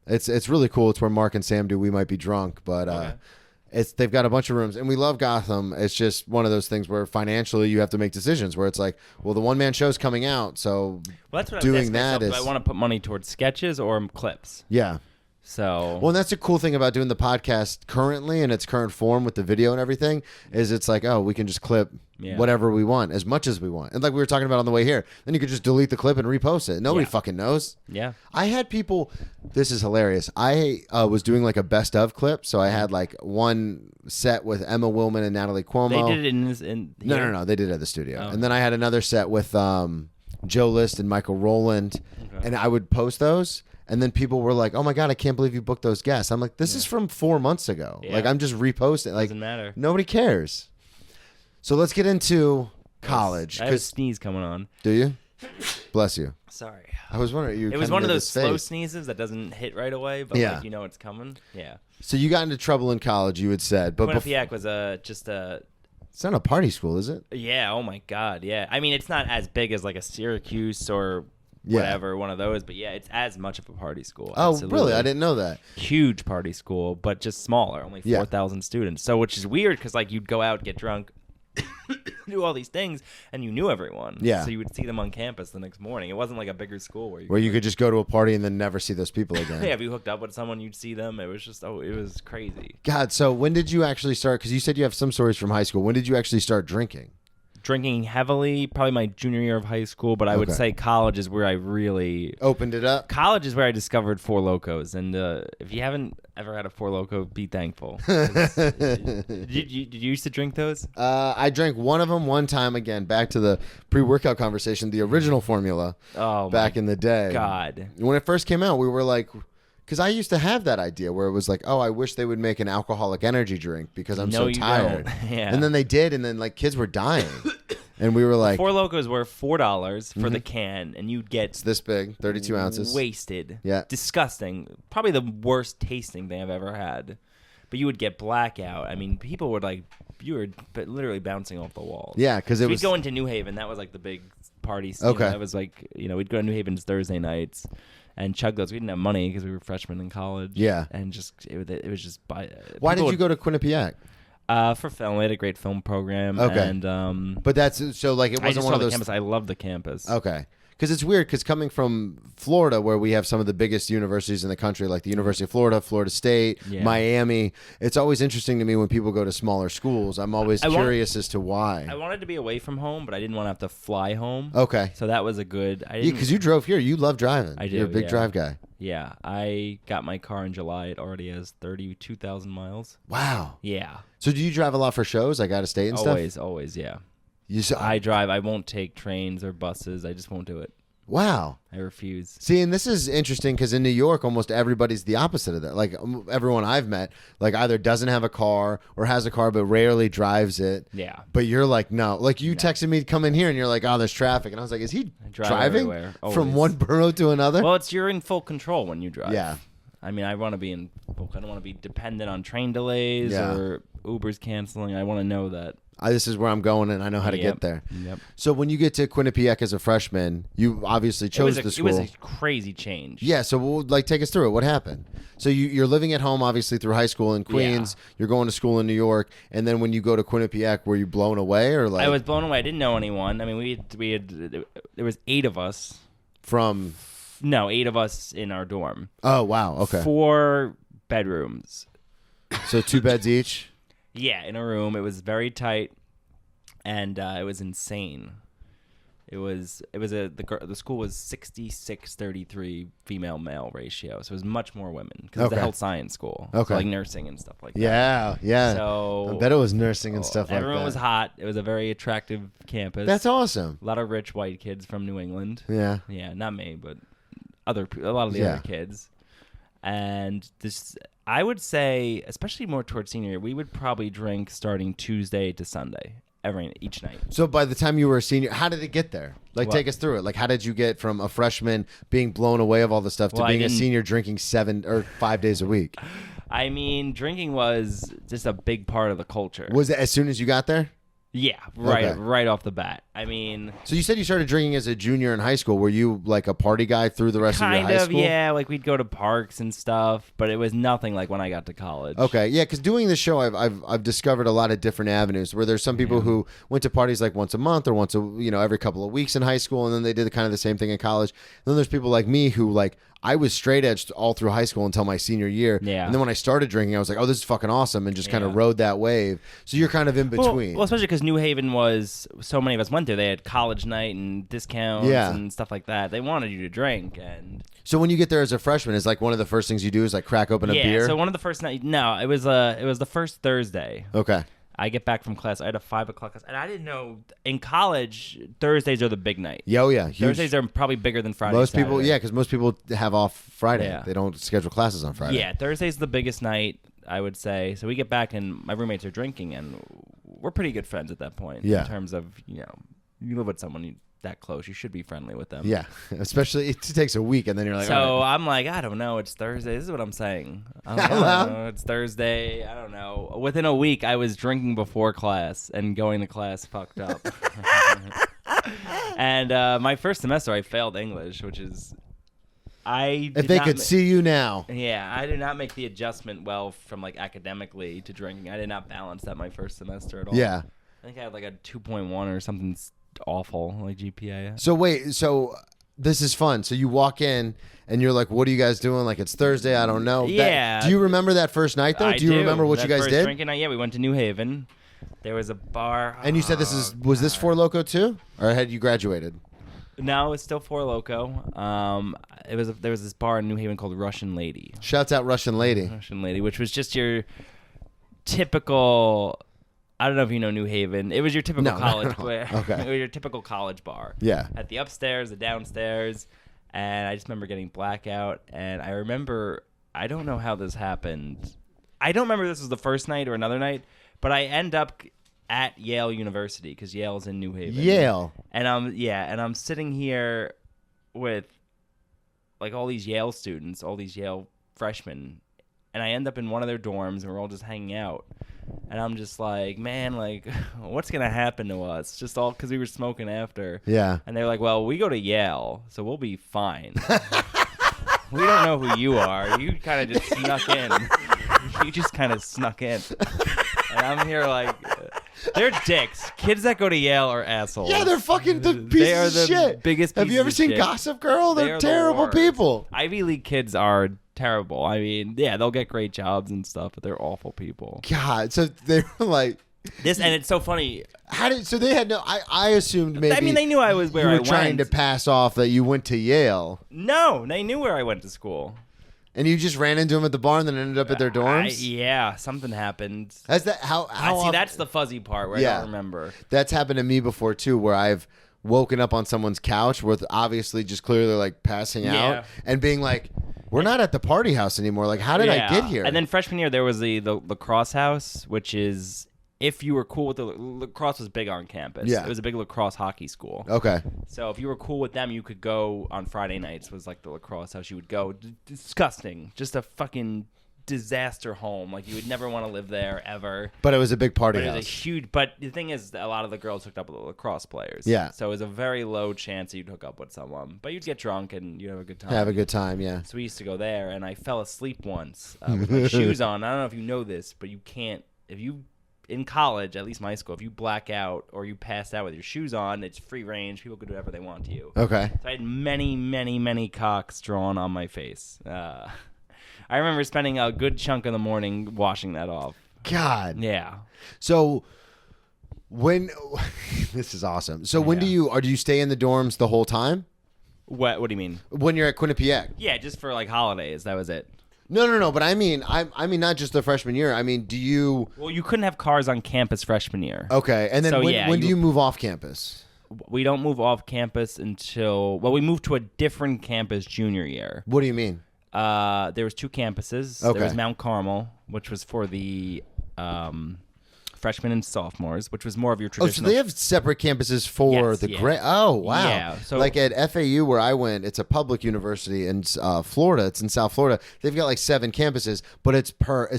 it's really cool. It's where Mark and Sam do. We might be drunk, but Okay. they've got a bunch of rooms, and we love Gotham. It's just one of those things where financially you have to make decisions. Where it's like, well, the one-man show's coming out, so Well, that's what doing I was asking that myself, is do I want to put money towards sketches or clips? yeah. So Well, and that's the cool thing about doing the podcast currently in its current form with the video and everything is it's like, oh, we can just clip whatever we want as much as we want. And like we were talking about on the way here, then you could just delete the clip and repost it. Nobody fucking knows. Yeah. I had people, this is hilarious. I was doing like a best of clip. So I had like one set with Emma Willman and Natalie Cuomo. They did it No. They did it at the studio. And then I had another set with Joe List and Michael Rowland. Okay. And I would post those. And then people were like, "Oh my god, I can't believe you booked those guests." I'm like, "This is from 4 months ago. Yeah. Like, I'm just reposting. Like, Doesn't matter. Nobody cares." So let's get into college. I have a sneeze coming on. Do you? Bless you. Sorry. I was wondering. You It was kinda one of made those this slow face. sneezes that doesn't hit right away, but Yeah. like, you know it's coming. Yeah. So you got into trouble in college, you had said, but Quinnipiac was just a. it's not a party school, is it? Yeah. Oh my God. Yeah. I mean, it's not as big as like a Syracuse or Yeah. whatever, one of those, but yeah, it's as much of a party school. Oh, Absolutely. really? I didn't know that. Huge party school, but just smaller, only Yeah. 4,000 students. So, which is weird because like you'd go out, get drunk, do all these things, and you knew everyone. Yeah. So you would see them on campus the next morning. It wasn't like a bigger school where Where you could just go to a party and then never see those people again. yeah, if you hooked up with someone, you'd see them. It was just it was crazy. God, so when did you actually start? Because you said you have some stories from high school. When did you actually start drinking? Drinking heavily, probably my junior year of high school, but I would Okay. say college is where I really. Opened it up? College is where I discovered Four Locos, and if you haven't ever had a Four Loco, be thankful. 'Cause- did you used to drink those? I drank one of them one time again, back to the pre-workout conversation, the original formula Oh, back in the day. God. When it first came out, we were like, because I used to have that idea where it was like, oh, I wish they would make an alcoholic energy drink because I'm No, so you tired. don't. Yeah. And then they did, and then like kids were dying. And we were like, Four Locos were $4 for the can, and you'd get it's this big, 32 ounces. wasted. Yeah. Disgusting. Probably the worst tasting thing I've ever had. But you would get blackout. I mean, people would like, you were literally bouncing off the walls. Yeah, because it We'd was. go into New Haven. That was like the big party. Okay. That was like, we'd go to New Haven Thursday nights and chug those. We didn't have money because we were freshmen in college. Yeah. And just, it was just. Why did you go to Quinnipiac? For film. We had a great film program. Okay. And But that's so like it I wasn't just one saw of the those. campus. I love the campus. Okay. Because it's weird because coming from Florida, where we have some of the biggest universities in the country, like the University of Florida, Florida State, Yeah. Miami, it's always interesting to me when people go to smaller schools. I'm always curious as to why. I wanted to be away from home, but I didn't want to have to fly home. Okay. So that was a good. I Yeah, didn't, because you drove here. You love driving. I do, You're a big yeah. drive guy. Yeah, I got my car in July. It already has 32,000 miles. Wow. Yeah. So do you drive a lot for shows, like out of state and stuff? Always, yeah. You, so, I drive. I won't take trains or buses. I just won't do it. Wow. I refuse. See, and this is interesting because in New York, almost everybody's the opposite of that. Like everyone I've met, like either doesn't have a car or has a car but rarely drives it. Yeah. But you're like, no. Like you texted me to come in here and you're like, oh, there's traffic. And I was like, is he driving everywhere, from always. one borough to another? Well, you're in full control when you drive. Yeah. I mean, I want to be I don't want to be dependent on train delays or Uber's canceling. I want to know that. This is where I'm going and I know how to get there. Yep. So when you get to Quinnipiac as a freshman, you obviously chose the school. It was a crazy change. Yeah, so we'll take us through it. What happened? So you're living at home, obviously, through high school in Queens. Yeah. You're going to school in New York, and then when you go to Quinnipiac, were you blown away or like? I was blown away. I didn't know anyone. I mean, we had there was 8 of us. No, 8 of us in our dorm. Oh wow, okay. 4 bedrooms. So 2 beds each. Yeah, in a room. It was very tight, and it was insane. The school was 66-33 female male ratio, so it was much more women because it's a health science school, so like nursing and stuff like that. Yeah. So I bet it was nursing and stuff like that. Everyone was hot. It was a very attractive campus. That's awesome. A lot of rich white kids from New England. Yeah, not me, but a lot of the other kids. And this, I would say, especially more towards senior year, we would probably drink starting Tuesday to Sunday. Each night. So by the time you were a senior, how did it get there? Like, take us through it. Like, how did you get from a freshman being blown away of all the stuff to being a senior drinking 7 or 5 days a week? I mean, drinking was just a big part of the culture. Was it as soon as you got there? Yeah, right off the bat. I mean... So you said you started drinking as a junior in high school. Were you like a party guy through the rest of your high school? Yeah. Like we'd go to parks and stuff, but it was nothing like when I got to college. Okay, yeah, because doing this show, I've discovered a lot of different avenues where there's some people who went to parties like once a month or every couple of weeks in high school, and then they did kind of the same thing in college. And then there's people like me who like... I was straight edged all through high school until my senior year. Yeah. And then when I started drinking, I was like, oh, this is fucking awesome, and just kind of rode that wave. So you're kind of in between. Well, especially because New Haven was, so many of us went there. They had college night and discounts and stuff like that. They wanted you to drink. And so when you get there as a freshman, is like one of the first things you do is like crack open a beer? Yeah, so one of the first night. No, it was the first Thursday. Okay. I get back from class. I had a 5 o'clock class. And I didn't know, in college, Thursdays are the big night. Yeah, huge. Thursdays are probably bigger than Friday. Most people, because most people have off Friday. Yeah. They don't schedule classes on Friday. Yeah, Thursday's the biggest night, I would say. So we get back and my roommates are drinking, and we're pretty good friends at that point. Yeah. In terms of, you live with someone that close, you should be friendly with them. Yeah, especially it takes a week, and then you're like, so right. I'm like, I don't know, it's Thursday. This is what I'm saying. I don't know, it's Thursday. I don't know. Within a week, I was drinking before class and going to class fucked up. And my first semester, I failed English, which is if they could see you now. Yeah, I did not make the adjustment well from like academically to drinking. I did not balance that my first semester at all. Yeah, I think I had like a 2.1 or something awful, like GPA. So wait, this is fun. So you walk in and you're like, what are you guys doing? Like, it's Thursday, I don't know. Yeah. Do you remember that first night though? Do you remember what you guys did? Drinking night, yeah, we went to New Haven. There was a bar. And you said was this Four Loko too? Or had you graduated? No, it's still Four Loko. There was this bar in New Haven called Russian Lady. Shouts out Russian Lady. Russian Lady, which was just your typical... I don't know if you know New Haven. It was your typical college. Okay. It was your typical college bar. Yeah. At the upstairs, the downstairs, and I just remember getting blackout. And I remember, I don't know how this happened. I don't remember if this was the first night or another night, but I end up at Yale University because Yale's in New Haven. Yale. And I'm sitting here with like all these Yale students, all these Yale freshmen, and I end up in one of their dorms, and we're all just hanging out. And I'm just like, man, like, what's going to happen to us? Just all because we were smoking after. Yeah. And they're like, well, we go to Yale, so we'll be fine. We don't know who you are. You kind of just snuck in. You just kind of snuck in. And I'm here like, they're dicks. Kids that go to Yale are assholes. Yeah, they're fucking the pieces they are the of shit. Biggest pieces Have you ever seen shit. Gossip Girl? They're terrible people. Ivy League kids are terrible. I mean, yeah, they'll get great jobs and stuff, but they're awful people. God, so they were like this, and it's so funny. So they had no. I assumed maybe. I mean, they knew I was where you I were went. trying to pass off that you went to Yale. No, they knew where I went to school. And you just ran into them at the bar and then ended up at their dorms? Yeah, something happened. How see, often, that's the fuzzy part where I don't remember. That's happened to me before too, where I've woken up on someone's couch with obviously just clearly like passing out and being like, we're not at the party house anymore. Like, how did I get here? And then freshman year, there was the lacrosse house, which is if you were cool with the lacrosse was big on campus. Yeah. It was a big lacrosse hockey school. Okay. So if you were cool with them, you could go on Friday nights was like the lacrosse house. You would go. Disgusting. Just a fucking disaster home. Like you would never want to live there ever. But it was a big party But house. it was a huge. But the thing is, a lot of the girls hooked up with the lacrosse players. Yeah. So it was a very low chance that you'd hook up with someone. But you'd get drunk and you'd have a good time. Have a good time, yeah. So we used to go there, and I fell asleep once with my shoes on. I don't know if you know this, but you can't if you. In college, at least my school, if you black out or you pass out with your shoes on, it's free range. People can do whatever they want to you. Okay. So I had many, many, many cocks drawn on my face. I remember spending a good chunk of the morning washing that off. God. Yeah. So when this is awesome. So when do you stay in the dorms the whole time? What do you mean? When you're at Quinnipiac? Yeah, just for like holidays. That was it. No. But I mean not just the freshman year. I mean, do you? Well, you couldn't have cars on campus freshman year. Okay, and then So, when do you move off campus? We don't move off campus until we moved to a different campus junior year. What do you mean? There was 2 campuses. Okay. There was Mount Carmel, which was for the freshmen and sophomores, which was more of your Oh, traditional. so they have separate campuses for Yes, the yeah. grade. Oh, wow. Yeah, so- like at FAU where I went, it's a public university in Florida. It's in South Florida. They've got like 7 campuses, but it's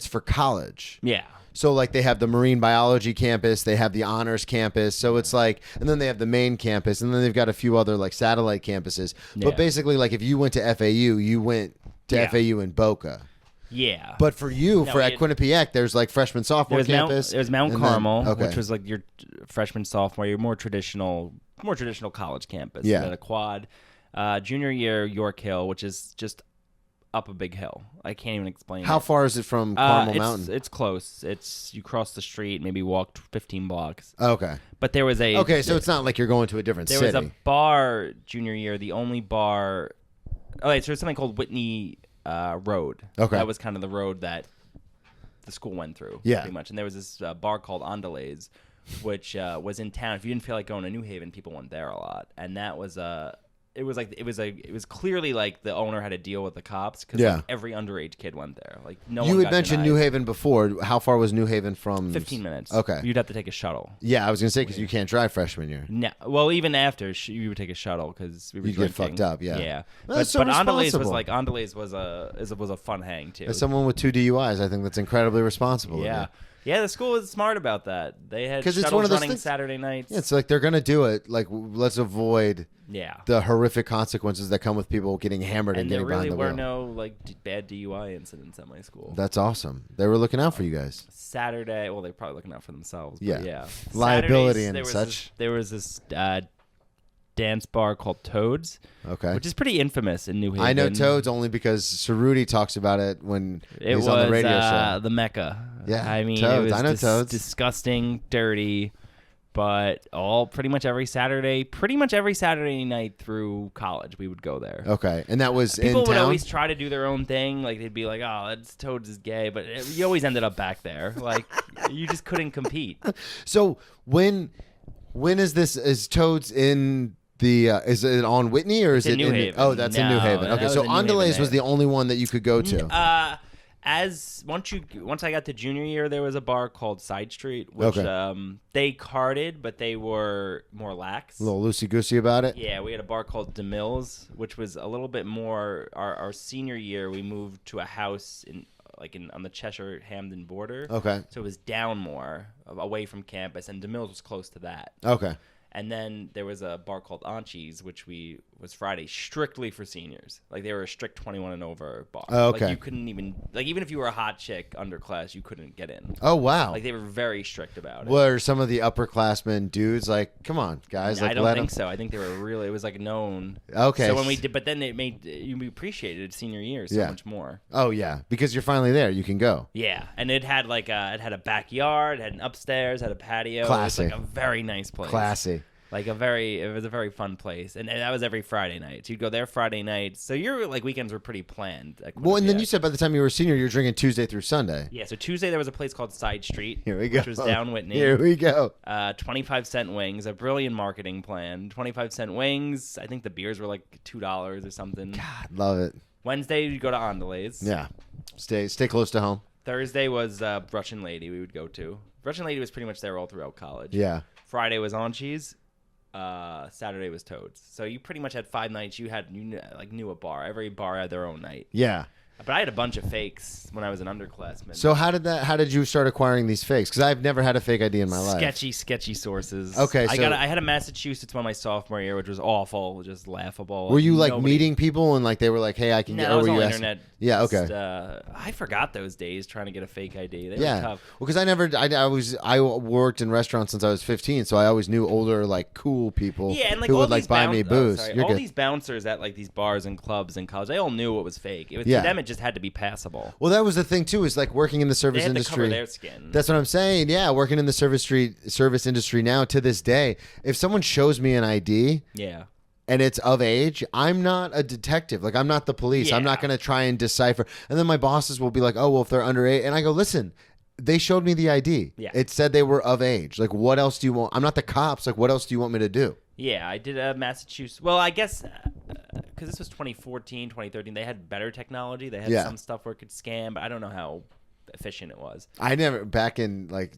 for college. Yeah. So like they have the marine biology campus, they have the honors campus. So it's like, and then they have the main campus, and then they've got a few other like satellite campuses. Yeah. But basically, like if you went to FAU, you went to Yeah. FAU in Boca. Yeah. But for you, No, for at it- Quinnipiac, there's like freshman sophomore campus. There's Mount and then- Carmel, okay. which was like your freshman sophomore, your more traditional college campus. Yeah. And then a quad. Junior year, York Hill, which is just up a big hill. I can't even explain. How it. far is it from Carmel it's, Mountain? It's close. You cross the street, maybe walk 15 blocks. Okay. But there was Okay, so it's not like you're going to a different There city. was a bar junior year, the only bar. Oh, wait, so there's something called Whitney Road. Okay. That was kind of the road that the school went through. Yeah. Pretty much. And there was this bar called Andalays, which was in town. If you didn't feel like going to New Haven, people went there a lot. And that was it was clearly like the owner had a deal with the cops because Yeah. like, every underage kid went there. Like no You one had got mentioned denied. New Haven before. How far was New Haven from? 15 minutes. Okay. You'd have to take a shuttle. Yeah, I was gonna say because you can't drive freshman year. No, well, even after you would take a shuttle because we were You'd get drinking. fucked up, yeah. Yeah, Well, that's so but Andalays responsible. was a fun hang too. As someone with 2 DUIs, I think that's incredibly responsible. of Yeah, you. yeah. The school was smart about that. They had 'Cause it's shuttles one of those running things- Saturday nights. Yeah, it's like they're gonna do it. Like let's avoid Yeah, the horrific consequences that come with people getting hammered and and there getting really behind the were wheel. no like bad DUI incidents at my school. That's awesome. They were looking out for you guys. Saturday, well, they're probably looking out for themselves. But Yeah. yeah. Liability Saturdays, and there was such. there was this dance bar called Toads, Okay. which is pretty infamous in New Haven. I know Toads only because Cerruti talks about it when It he's was on the radio show. the Mecca. Yeah, I mean, Toads. it was I know Toads. disgusting, dirty, but pretty much every Saturday night through college, we would go there. Okay, and that was People in would town. always try to do their own thing. Like they'd be like, "Oh, that's Toads is gay," but you always ended up back there. Like you just couldn't compete. So when is this? Is Toads in the? Is it on Whitney or is in it New in? Haven. Oh, that's in New No, Haven. that Okay, was so in New Haven Andalays was there. the only one that you could go to. Once I got to junior year, there was a bar called Side Street, which Okay. they carded, but they were more lax. A little loosey goosey about it. Yeah, we had a bar called DeMille's, which was a little bit more. Our senior year, we moved to a house on the Cheshire Hamden border. Okay. So it was down more, away from campus, and DeMille's was close to that. Okay. And then there was a bar called Anchi's, which was Friday, strictly for seniors. Like they were a strict 21 and over bar. Oh, okay. Like you couldn't even even if you were a hot chick underclass, you couldn't get in. Oh wow. Like they were very strict about it. Were some of the upperclassmen dudes like, come on, guys? Like, I don't let think 'em- so. I think they were really. It was like known. Okay. So when we did, but then it made you appreciated senior year so Yeah. much more. Oh yeah, because you're finally there. You can go. Yeah, and it had a backyard, it had an upstairs, had a patio. Classy. It was like a very nice place. Classy. Like it was a very fun place, and that was every Friday night. So you'd go there Friday night. So your like weekends were pretty planned. Well, and then you said by the time you were a senior, you were drinking Tuesday through Sunday. Yeah. So Tuesday there was a place called Side Street, Here we go. which was down Whitney. Here we go. 25-cent wings, a brilliant marketing plan. 25-cent wings. I think the beers were like $2 or something. God, love it. Wednesday you'd go to Andale's. Yeah, stay close to home. Thursday was Russian Lady. We would go to. Russian Lady was pretty much there all throughout college. Yeah. Friday was On Cheese. Saturday was Toads. So you pretty much had 5 nights. You knew a bar. Every bar had their own night. Yeah. But I had a bunch of fakes when I was an underclassman. So how did you start acquiring these fakes? Because I've never had a fake ID in my life. Sketchy sources. Okay, so I had a Massachusetts one my sophomore year, which was awful, just laughable. were you like meeting people and like they were like, hey, I can No, get? it was were all you internet. Yeah, Just, okay. I forgot those days trying to get a fake ID. They Yeah, were tough. well, because I worked in restaurants since I was 15, so I always knew older like cool people Yeah, and like who all would like these buy me booze. You're all good. these bouncers at like these bars and clubs in college, they all knew it was fake. It was Yeah. to them, it just had to be passable. Well, that was the thing too. Is like working in the They service had to industry. cover their skin. That's what I'm saying. Yeah, working in the service industry now to this day. If someone shows me an ID Yeah. and it's of age, I'm not a detective. Like I'm not the police. I'm not Yeah. going to try and decipher. And then my bosses will be like, "Oh, well, if they're underage," and I go, "Listen." They showed me the ID. Yeah. It said they were of age. Like, what else do you want? I'm not the cops. Like, what else do you want me to do? Yeah, I did a Massachusetts. Well, I guess because this was 2014, 2013, they had better technology. They had Yeah. some stuff where it could scan, but I don't know how efficient it was. I never back in like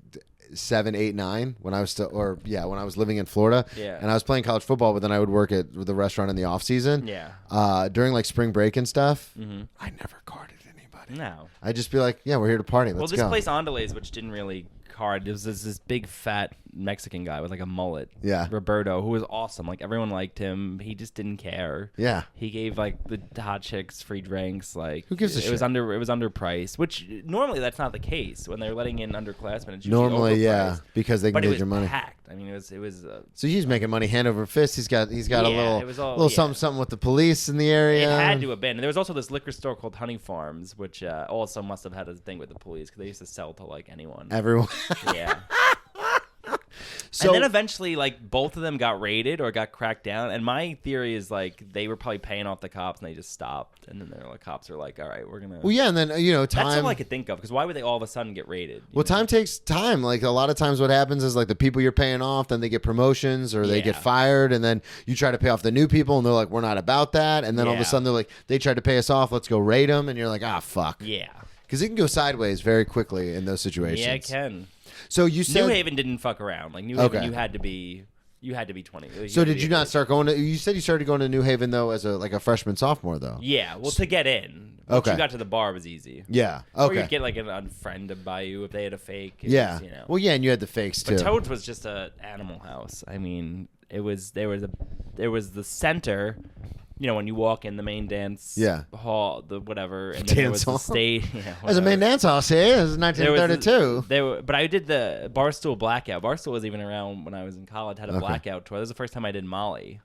7, 8, 9 when I was still, when I was living in Florida. Yeah. And I was playing college football, but then I would work at the restaurant in the off season. Yeah. During like spring break and stuff. Mm-hmm. I never carded anybody. No. I'd just be like, yeah, we're here to party. Let's Well, this go. place Andale's, which didn't really card, it was this big fat Mexican guy with like a mullet. Yeah. Roberto, who was awesome. Like everyone liked him. He just didn't care. Yeah. He gave like the hot chicks free drinks. Like Who gives a it was shit? it was underpriced, which normally that's not the case when they're letting in underclassmen. It's usually Normally, yeah, overpriced. because they can But it get was your money. packed. I mean, it was. So he's making money hand over fist. He's got a Yeah, little it was all- little yeah. something with the police in the area. It had to have been. And there was also this liquor store called Honey Farms, which also must have had a thing with the police because they used to sell to like anyone. Everyone. Yeah. So and then eventually, like, both of them got raided or got cracked down. And my theory is, like, they were probably paying off the cops and they just stopped. And then the cops are like, all right, we're going to. well, yeah, and then time. That's all I could think of because why would they all of a sudden get raided? Well, time takes time. Like a lot of times, what happens is like the people you're paying off, then they get promotions or they get Yeah. fired, and then you try to pay off the new people, and they're like, "We're not about that." And then all of a Yeah. sudden, they're like, "They tried to pay us off. Let's go raid them," and you're like, "Ah, fuck," Yeah. because it can go sideways very quickly in those situations. Yeah, it can. So you said, New Haven didn't fuck around. Like, New Haven, Okay. you had to be 20. so did you not start going to? You said you started going to New Haven though as a freshman sophomore though. Yeah, well, to get in. Once Okay. you got to the bar, it was easy. Yeah. Or Okay. you'd get, like, an unfriend to buy you if they had a fake. It Yeah. was, Well, yeah, and you had the fakes too. But Toads was just a animal house. I mean, there was the center, when you walk in the main dance Yeah. hall, the whatever, and then there was Dance hall? the stage. Yeah, There's a main whatever. dance house here. This is There was 1932. but I did the Barstool Blackout. Barstool was even around when I was in college. Had a Okay. blackout tour. That was the first time I did Molly.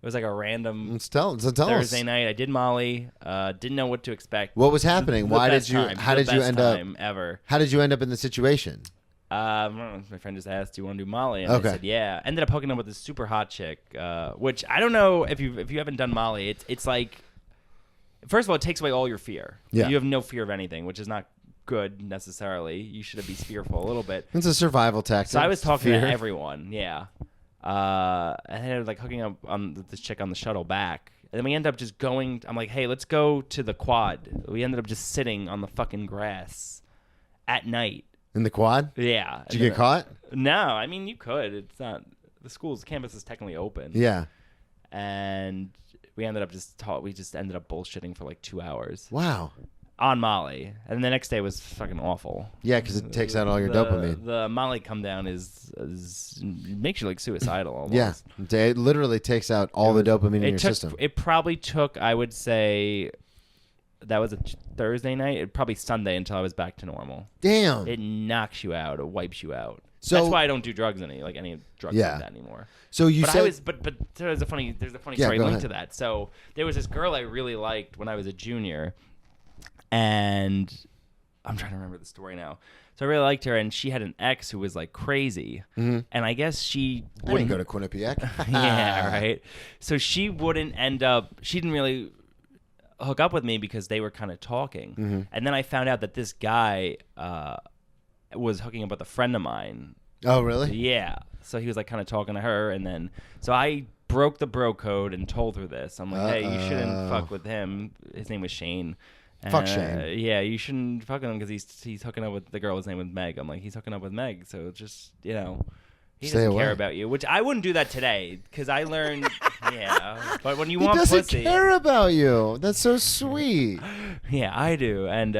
It was like a random Tell Thursday us. night. I did Molly. Didn't know what to expect. What was happening? The Why did best you? time. How The did you best end up? time ever? How did you end up in the situation? I don't know, my friend just asked, "Do you want to do Molly?" And Okay. I said, "Yeah." Ended up hooking up with this super hot chick, which I don't know if you haven't done Molly. It's like, first of all, it takes away all your fear. Yeah. You have no fear of anything, which is not good necessarily. You should be fearful a little bit. It's a survival tactic. So I was talking Fear. to everyone, yeah. And then I was like hooking up on this chick on the shuttle back. And then we ended up just going. I'm like, "Hey, let's go to the quad." We ended up just sitting on the fucking grass at night. in the quad. Yeah. Did you get caught? No, I mean you could. It's not the school's campus is technically open. Yeah. And we ended up we just ended up bullshitting for like 2 hours Wow. on Molly, and the next day was fucking awful. Yeah, because it takes out all your dopamine. The Molly come down is makes you like suicidal almost. Yeah, it literally takes out all the dopamine in your system. It probably took, I would say, that was a Thursday night. It probably Sunday until I was back to normal. Damn. It knocks you out. It wipes you out. So- that's why I don't do drugs any drugs Yeah. like that anymore. So you But said but there's a funny Yeah, story go linked ahead. to that. So there was this girl I really liked when I was a junior, and I'm trying to remember the story now. So I really liked her, and she had an ex who was like crazy, and I guess she I didn't go to Quinnipiac. yeah, right. So she didn't really hook up with me because they were kind of talking, and then I found out that this guy was hooking up with a friend of mine. Oh, really? Yeah. So he was like kind of talking to her, and then so I broke the bro code and told her this. I'm like, hey, you shouldn't fuck with him. His name was Shane. Fuck Shane. Yeah, you shouldn't fuck with him because he's hooking up with the girl. His name was Meg. I'm like, he's hooking up with Meg, so just he Stay doesn't away. care about you. Which I wouldn't do that today because I learned. Yeah, but when you He want doesn't pussy, care about you. That's so sweet. yeah, I do. And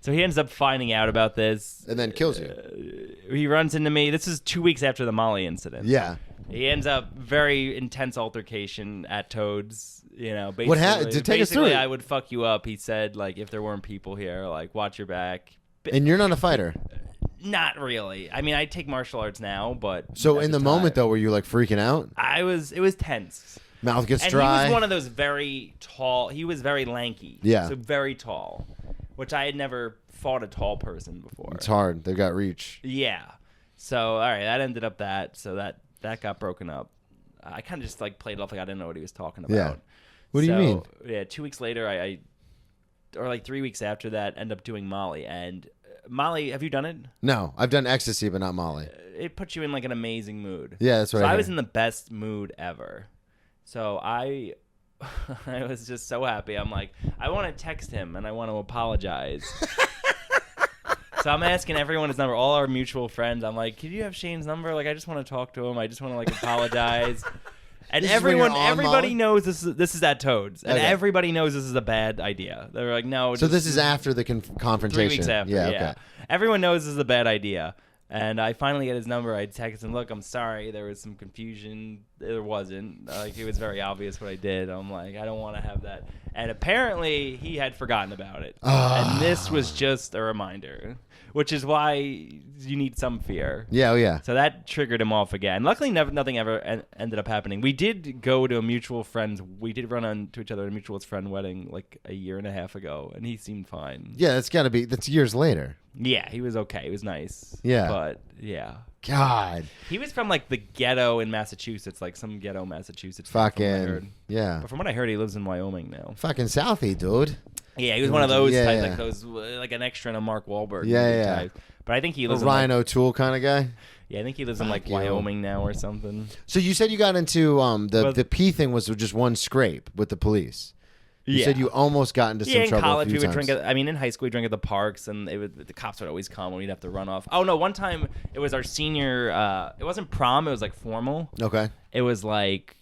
so he ends up finding out about this, And then kills you. He runs into me. This is 2 weeks after the Molly incident. Yeah. He ends up very intense altercation at Toad's. Basically, What happened? Take us through basically, it. I would fuck you up. He said, like, if there weren't people here, like, watch your back. And you're not a fighter. Not really. I mean, I take martial arts now, but So at in the time, moment, though, were you like freaking out? it was tense. Mouth gets And dry. he was one of those very tall. He was very lanky. Yeah. So very tall, which I had never fought a tall person before. It's hard. They've got reach. Yeah. So all right, that ended up so that got broken up. I kind of just like played it off like I didn't know what he was talking about. Yeah. What do you mean? Yeah, 2 weeks later, or like 3 weeks after that, end up doing Molly. And Molly, have you done it? No, I've done ecstasy, but not Molly. It puts you in like an amazing mood. Yeah, that's what So I I was hear. in the best mood ever. So I was just so happy. I'm like, I want to text him and I want to apologize. So I'm asking everyone his number, all our mutual friends. I'm like, can you have Shane's number? Like, I just want to talk to him. I just want to like apologize. And This is when you're on everybody Molly? knows this is at Toad's, and Okay. everybody knows this is a bad idea. They're like, no. So this is after the confrontation. 3 weeks after. Yeah. Yeah. Okay. Everyone knows this is a bad idea. And I finally get his number. I text him, look, I'm sorry. There was some confusion. There wasn't. Like, it was very obvious what I did. I'm like, I don't want to have that. And apparently, he had forgotten about it. And this was just a reminder, which is why you need some fear. Yeah. Oh, yeah. So that triggered him off again. Luckily, nothing ever ended up happening. We did go to a mutual friend's. We did run into each other at a mutual friend wedding like a year and a half ago, and he seemed fine. Yeah. That's got to be. That's years later. Yeah, he was okay. He was nice. Yeah. But yeah, God. he was from like the ghetto in Massachusetts, like some ghetto Massachusetts. From what I heard. Fucking. Yeah. But from what I heard, he lives in Wyoming now. Fucking Southie, dude. Yeah, he was one of those Yeah, types, yeah. like those, like an extra in a Mark Wahlberg. Yeah, movie yeah. type. But I think he A lives Ryan in like, O'Toole kind of guy. yeah, I think he lives in like Fuck you. Wyoming now or something. So you said you got into Well- the pee thing was just one scrape with the police. You said you almost got into some in trouble college a few we would times. drink. In high school we drink at the parks, and the cops would always come, and we'd have to run off. Oh no, one time it was our senior. It wasn't prom. It was like formal. Okay. It was like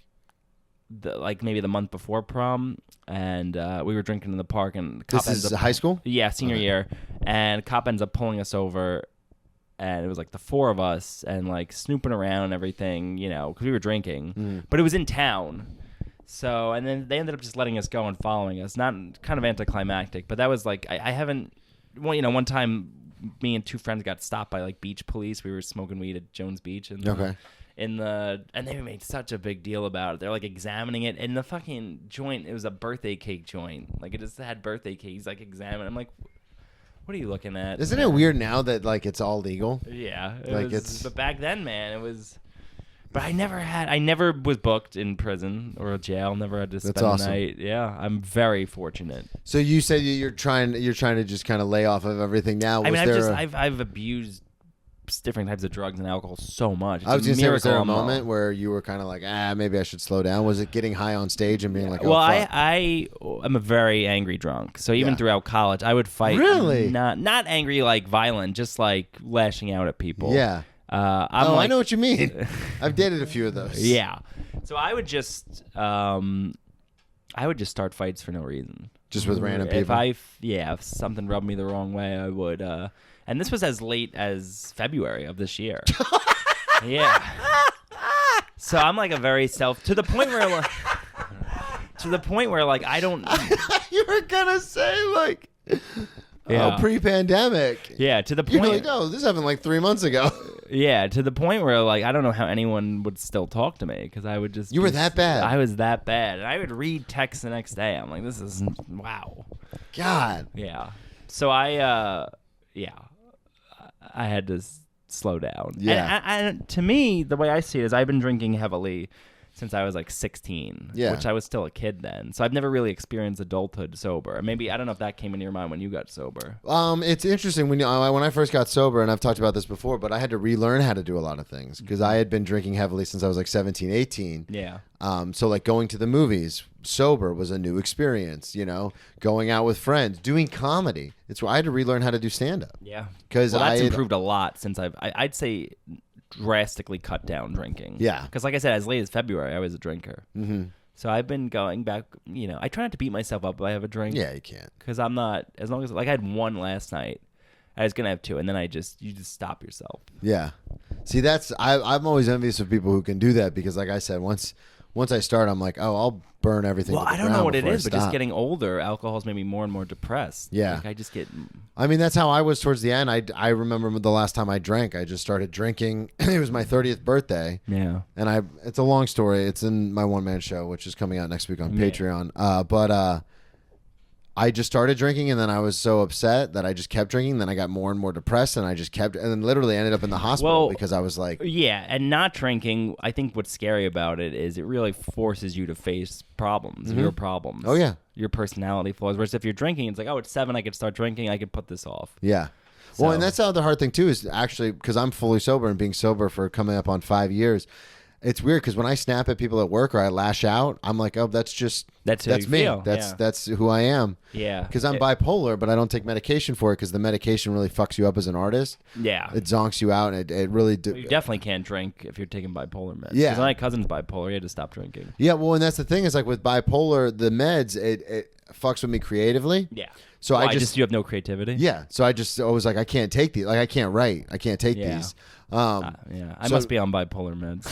maybe the month before prom, and we were drinking in the park, and the cop This is ends up, high school? yeah, senior Okay. year, and cop ends up pulling us over. And it was like the four of us, and like snooping around and everything, because we were drinking. But it was in town. So, and then they ended up just letting us go and following us. Not kind of anticlimactic, but that was like, I haven't, one time me and two friends got stopped by like beach police. We were smoking weed at Jones Beach. And Okay. and they made such a big deal about it. They're like examining it. And the fucking joint, it was a birthday cake joint. Like it just had birthday cake. He's like examining. I'm like, what are you looking at? Isn't it weird now that like it's all legal? Yeah. Like, it's- But back then, man, it was. But I never was booked in prison or jail. Never had to spend That's awesome. the night. Yeah, I'm very fortunate. So you said you're trying to just kind of lay off of everything now. I mean, Was I've abused different types of drugs and alcohol so much. It's I was gonna say, was there a miracle I'm moment where you were kind of like, maybe I should slow down? Was it getting high on stage and being like, oh, well, fuck? I am a very angry drunk. So even Yeah. throughout college, I would fight. Really? Not angry like violent, just like lashing out at people. Yeah. I'm I like, know what you mean. I've dated a few of those. yeah. So I would just start fights for no reason. Just with random people. If something rubbed me the wrong way, I would. And this was as late as February of this year. Yeah. So I'm like a very to the point where like I don't. You were gonna say like, Yeah. pre-pandemic. Yeah, to the You're point. like, oh, this happened like 3 months ago. Yeah, to the point where like I don't know how anyone would still talk to me because I would just. You were that bad? I was that bad, and I would read texts the next day. I'm like, this is wow. God. Yeah. So I I had to slow down. Yeah. And to me, the way I see it is I've been drinking heavily since I was like 16, which I was still a kid then. So I've never really experienced adulthood sober. Maybe, I don't know if that came into your mind when you got sober. It's interesting when I first got sober, and I've talked about this before, but I had to relearn how to do a lot of things because I had been drinking heavily since I was like 17, 18. Yeah. So like going to the movies sober was a new experience, going out with friends, doing comedy. It's where I had to relearn how to do stand-up. Yeah. Because that's improved a lot since I'd say drastically cut down drinking. Yeah. Because like I said, as late as February, I was a drinker. Mm-hmm. So I've been going back, I try not to beat myself up if I have a drink. Yeah, you can't. Because I'm not, as long as, like I had one last night. I was going to have two, and then you just stop yourself. Yeah. See, I'm always envious of people who can do that because like I said, once I start, I'm like, I'll burn everything. Well, I don't know what it is, but just getting older, alcohol's made me more and more depressed. Yeah. Like I just get... I mean, that's how I was towards the end. I remember the last time I drank, I just started drinking. It was my 30th birthday. Yeah. And it's a long story. It's in my one-man show, which is coming out next week on Patreon. But I just started drinking, and then I was so upset that I just kept drinking. Then I got more and more depressed, and I just kept, and then literally ended up in the hospital because I was like... Yeah, and not drinking, I think what's scary about it is it really forces you to face problems, your problems. Oh, yeah. Your personality flaws. Whereas if you're drinking, it's like, it's 7, I could start drinking, I could put this off. Yeah. Well, and that's the other hard thing, too, is actually, because I'm fully sober and being sober for coming up on 5 years... It's weird because when I snap at people at work or I lash out, I'm like, that's me. Feel. That's who I am. Yeah. Because I'm bipolar, but I don't take medication for it because the medication really fucks you up as an artist. Yeah. It zonks you out, and it really... You definitely can't drink if you're taking bipolar meds. Yeah. Because my cousin's bipolar. He had to stop drinking. Yeah, well, and that's the thing is like with bipolar, the meds, it fucks with me creatively. Yeah. So Why, I just... You have no creativity? Yeah. So I was like, I can't take these. Like, I can't write. I can't take these. Yeah, I must be on bipolar meds.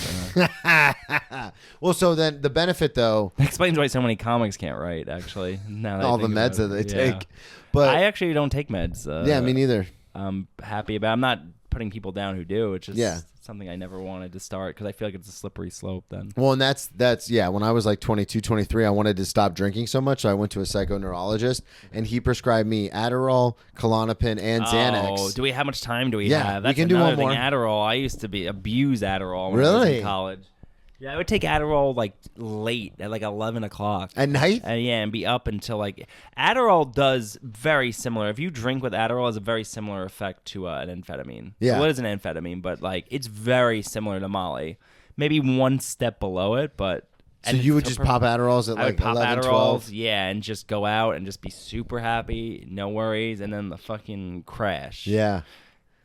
Well, so then the benefit, though... That explains why so many comics can't write, actually. Now that all the meds that they take. But I actually don't take meds. Yeah, me neither. I'm happy about it. I'm not putting people down who do. It's just something I never wanted to start because I feel like it's a slippery slope then. Well, and that's when I was like 22, 23, I wanted to stop drinking so much, so I went to a psychoneurologist, and he prescribed me Adderall, Klonopin, and Xanax. Oh, do we how much time do we Yeah, have? we That's can do another one thing. more. Adderall. I used to abuse Adderall when I was Really? in college. Yeah, I would take Adderall like late at like 11 o'clock. At night? And be up until like... Adderall does very similar. If you drink with Adderall, it has a very similar effect to an amphetamine. Yeah. Well, it is an amphetamine, but like it's very similar to Molly. Maybe one step below it, but... So you would just pop Adderalls at I would like pop 11, Adderalls, 12? yeah, and just go out and just be super happy, no worries, and then the fucking crash. Yeah.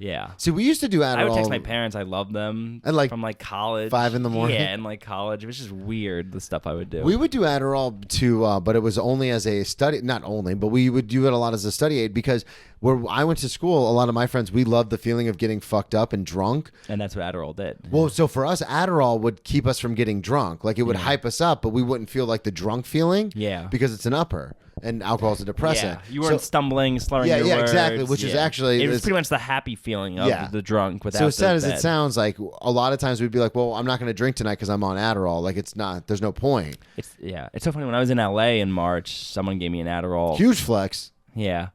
Yeah. See, we used to do Adderall. I would text my parents. I love them. At, like, from like college, 5 in the morning? Yeah, and like college, it was just weird the stuff I would do. We would do Adderall too, but it was only as a study. Not only, but we would do it a lot as a study aid because where I went to school, a lot of my friends, we loved the feeling of getting fucked up and drunk. And that's what Adderall did. Well, so for us, Adderall would keep us from getting drunk. Like it would hype us up, but we wouldn't feel like the drunk feeling. Yeah. Because it's an upper, and alcohol is a depressant. Yeah, you weren't stumbling, slurring your words. Yeah, exactly. Which is actually it was pretty much the happy feeling of the drunk without. So as sad as it bad. sounds, like a lot of times we'd be like, "Well, I'm not going to drink tonight because I'm on Adderall." Like it's not. There's no point. It's so funny. When I was in LA in March, someone gave me an Adderall. Huge flex. Yeah.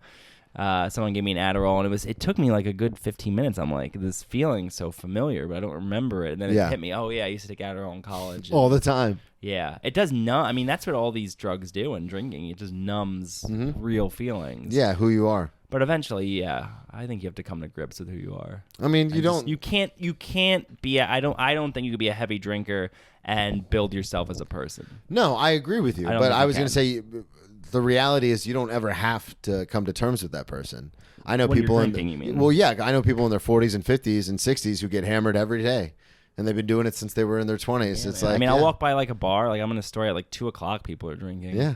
Someone gave me an Adderall, and it took me like a good 15 minutes. I'm like, this feeling so familiar, but I don't remember it. And then it hit me. Oh yeah, I used to take Adderall in college. All the time. Yeah, it does numb. I mean, that's what all these drugs do in drinking. It just numbs real feelings. Yeah, who you are. But eventually, yeah, I think you have to come to grips with who you are. I mean, You can't be. I don't think you could be a heavy drinker and build yourself as a person. No, I agree with you. I don't But think I you was going to can. say, the reality is you don't ever have to come to terms with that person. I know When people you're drinking, you mean? Well, yeah, I know people in their 40s and 50s and 60s who get hammered every day, and they've been doing it since they were in their 20s. Yeah, it's man. like, I mean, I'll walk by like a bar, like I'm in a store at like 2:00. People are drinking. Yeah,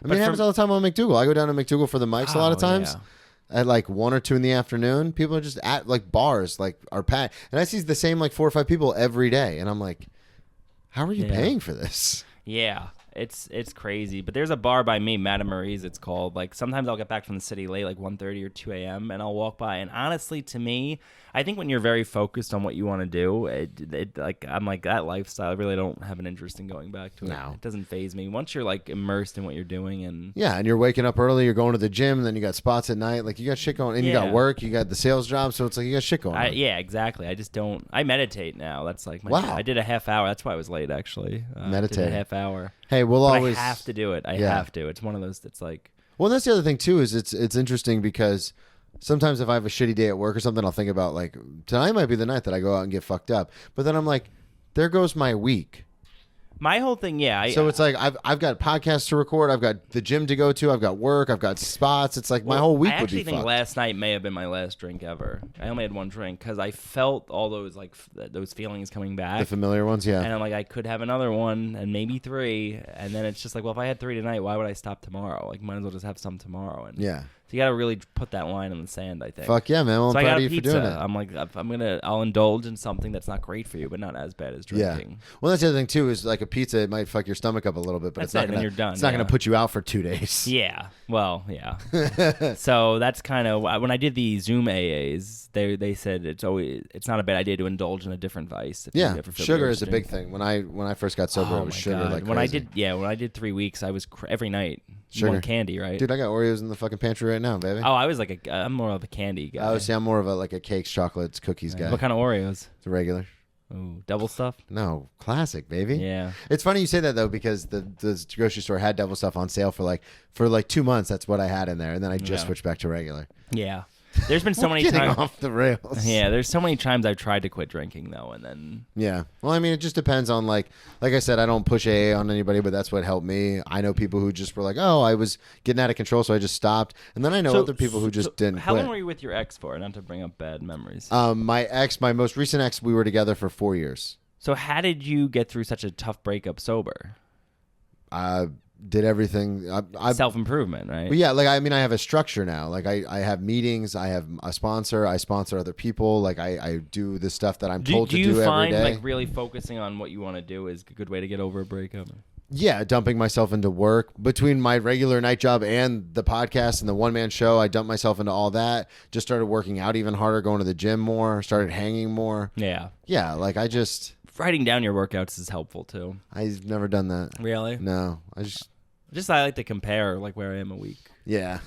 I mean, it happens all the time on McDougal. I go down to McDougal for the mics a lot of times. Yeah. At like 1 or 2 in the afternoon, people are just at like bars, like are packed, and I see the same like 4 or 5 people every day, and I'm like, how are you paying for this? Yeah. It's crazy. But there's a bar by me, Madame Marie's, it's called. Like, sometimes I'll get back from the city late, like 1:30 or 2 a.m., and I'll walk by. And honestly, to me, I think when you're very focused on what you want to do, I'm like, that lifestyle, I really don't have an interest in going back to it. No. It doesn't faze me. Once you're, like, immersed in what you're doing and... Yeah, and you're waking up early, you're going to the gym, and then you got spots at night. Like, you got shit going. And you got Yeah. work, you got the sales job, so it's like you got shit going on. Yeah, exactly. I just don't... I meditate now. That's like my... Wow. I did a half hour. That's why I was late, actually. Meditate. Did a half hour. Hey, we'll But always... I have to do it. I Yeah. have to. It's one of those that's like... Well, that's the other thing, too, is it's interesting because sometimes if I have a shitty day at work or something, I'll think about, like, tonight might be the night that I go out and get fucked up. But then I'm like, there goes my week. My whole thing, yeah. So it's like I've got podcasts to record, I've got the gym to go to, I've got work, I've got spots. It's like my whole week I would be actually think fucked. last night may have been my last drink ever. I only had one drink because I felt all those like those feelings coming back. The familiar ones, yeah. And I'm like, I could have another one and maybe 3. And then it's just like, well, if I had 3 tonight, why would I stop tomorrow? Like, might as well just have some tomorrow. And Yeah. so you got to really put that line in the sand, I think. Fuck yeah, man. Well, So I'm I proud got of a you for pizza. doing it. I'm like, I'll indulge in something that's not great for you, but not as bad as drinking. Yeah. Well, that's the other thing too is like a pizza. It might fuck your stomach up a little bit, but That's it's not it, then gonna. you're done, It's not yeah. gonna put you out for 2 days. Yeah. Well, yeah. So that's kind of when I did the Zoom AAs, they said it's not a bad idea to indulge in a different vice. If you Yeah. ever feel Sugar the is a urge big to. thing. When I first got sober, Oh it was my sugar God. like when crazy. I did 3 weeks, I was every night. You Sugar. want candy, right? Dude, I got Oreos in the fucking pantry right now, baby. Oh, I was like I'm more of a candy guy. Oh, see, I'm more of a like a cakes, chocolates, cookies guy. What kind of Oreos? It's a regular. Ooh, double stuffed? No, classic, baby. Yeah. It's funny you say that though because the grocery store had double stuff on sale for like 2 months. That's what I had in there, and then I just Yeah. switched back to regular. Yeah. There's been so many Getting times. off the rails. Yeah, there's so many times I've tried to quit drinking though, and then Yeah. Well, I mean, it just depends on like I said, I don't push AA on anybody, but that's what helped me. I know people who just were like, oh, I was getting out of control, so I just stopped. And then I know other people who just didn't How quit. long were you with your ex for? Not to bring up bad memories. My most recent ex, we were together for 4 years. So how did you get through such a tough breakup sober? Did everything. Self-improvement, right? But yeah, like I mean, I have a structure now. Like I have meetings. I have a sponsor. I sponsor other people. Like I do the stuff that I'm told to do every day. Do you find like really focusing on what you want to do is a good way to get over a breakup? Yeah, dumping myself into work between my regular night job and the podcast and the one-man show. I dumped myself into all that. Just started working out even harder, going to the gym more, started hanging more. Yeah. Yeah, like Writing down your workouts is helpful too. I've never done that. Really? No, I like to compare like where I am a week. yeah.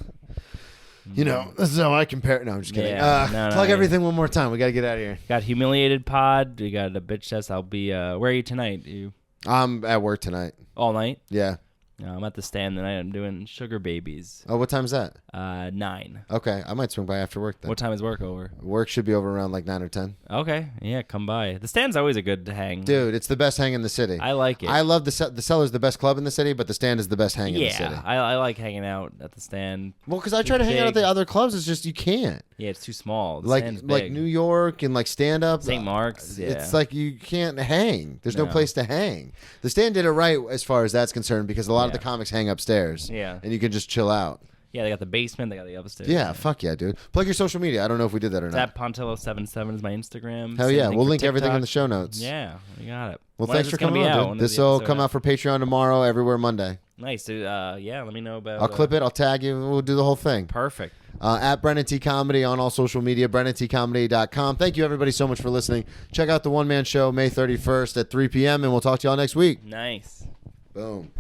You know, this is how I compare. No, I'm just kidding. Yeah, no, Plug yeah. everything one more time. We got to get out of here. Got humiliated pod. We got a bitch test. I'll be. Where are you tonight? You I'm at work tonight. all night? Yeah. I'm at the stand tonight. I'm doing sugar babies. Oh, what time's that? 9. Okay, I might swing by after work then. What time is work over? Work should be over around like 9 or 10. Okay, yeah, come by. The stand's always a good hang. Dude, it's the best hang in the city. I like it. I love the Cellar's the best club in the city, but the stand is the best hang in the city. Yeah, I like hanging out at the stand. Well, because I try to hang out at big. the other clubs, it's just you can't. Yeah, it's too small. The Like stand's like big. New York and like stand up. St. Mark's, yeah. It's like you can't hang. There's no No. place to hang. The stand did it right as far as that's concerned because a lot of the Yeah. comics hang upstairs. Yeah. And you can just chill out. Yeah, they got the basement. They got the upstairs. Yeah, fuck yeah, dude. Plug your social media. I don't know if we did that or not. That Pontillo77 is my Instagram. Hell Same yeah. thing We'll for link everything in TikTok. the show notes. Yeah, you got it. Well, When thanks is for this gonna coming be on, out? dude. When is This the will episode come out? out for Patreon tomorrow, everywhere Monday. Nice. Yeah, let me know about. I'll clip it. I'll tag you. We'll do the whole thing. Perfect. At Brennan T Comedy on all social media, BrennanTComedy.com. Thank you, everybody, so much for listening. Check out the one-man show May 31st at 3 p.m., and we'll talk to y'all next week. Nice. Boom.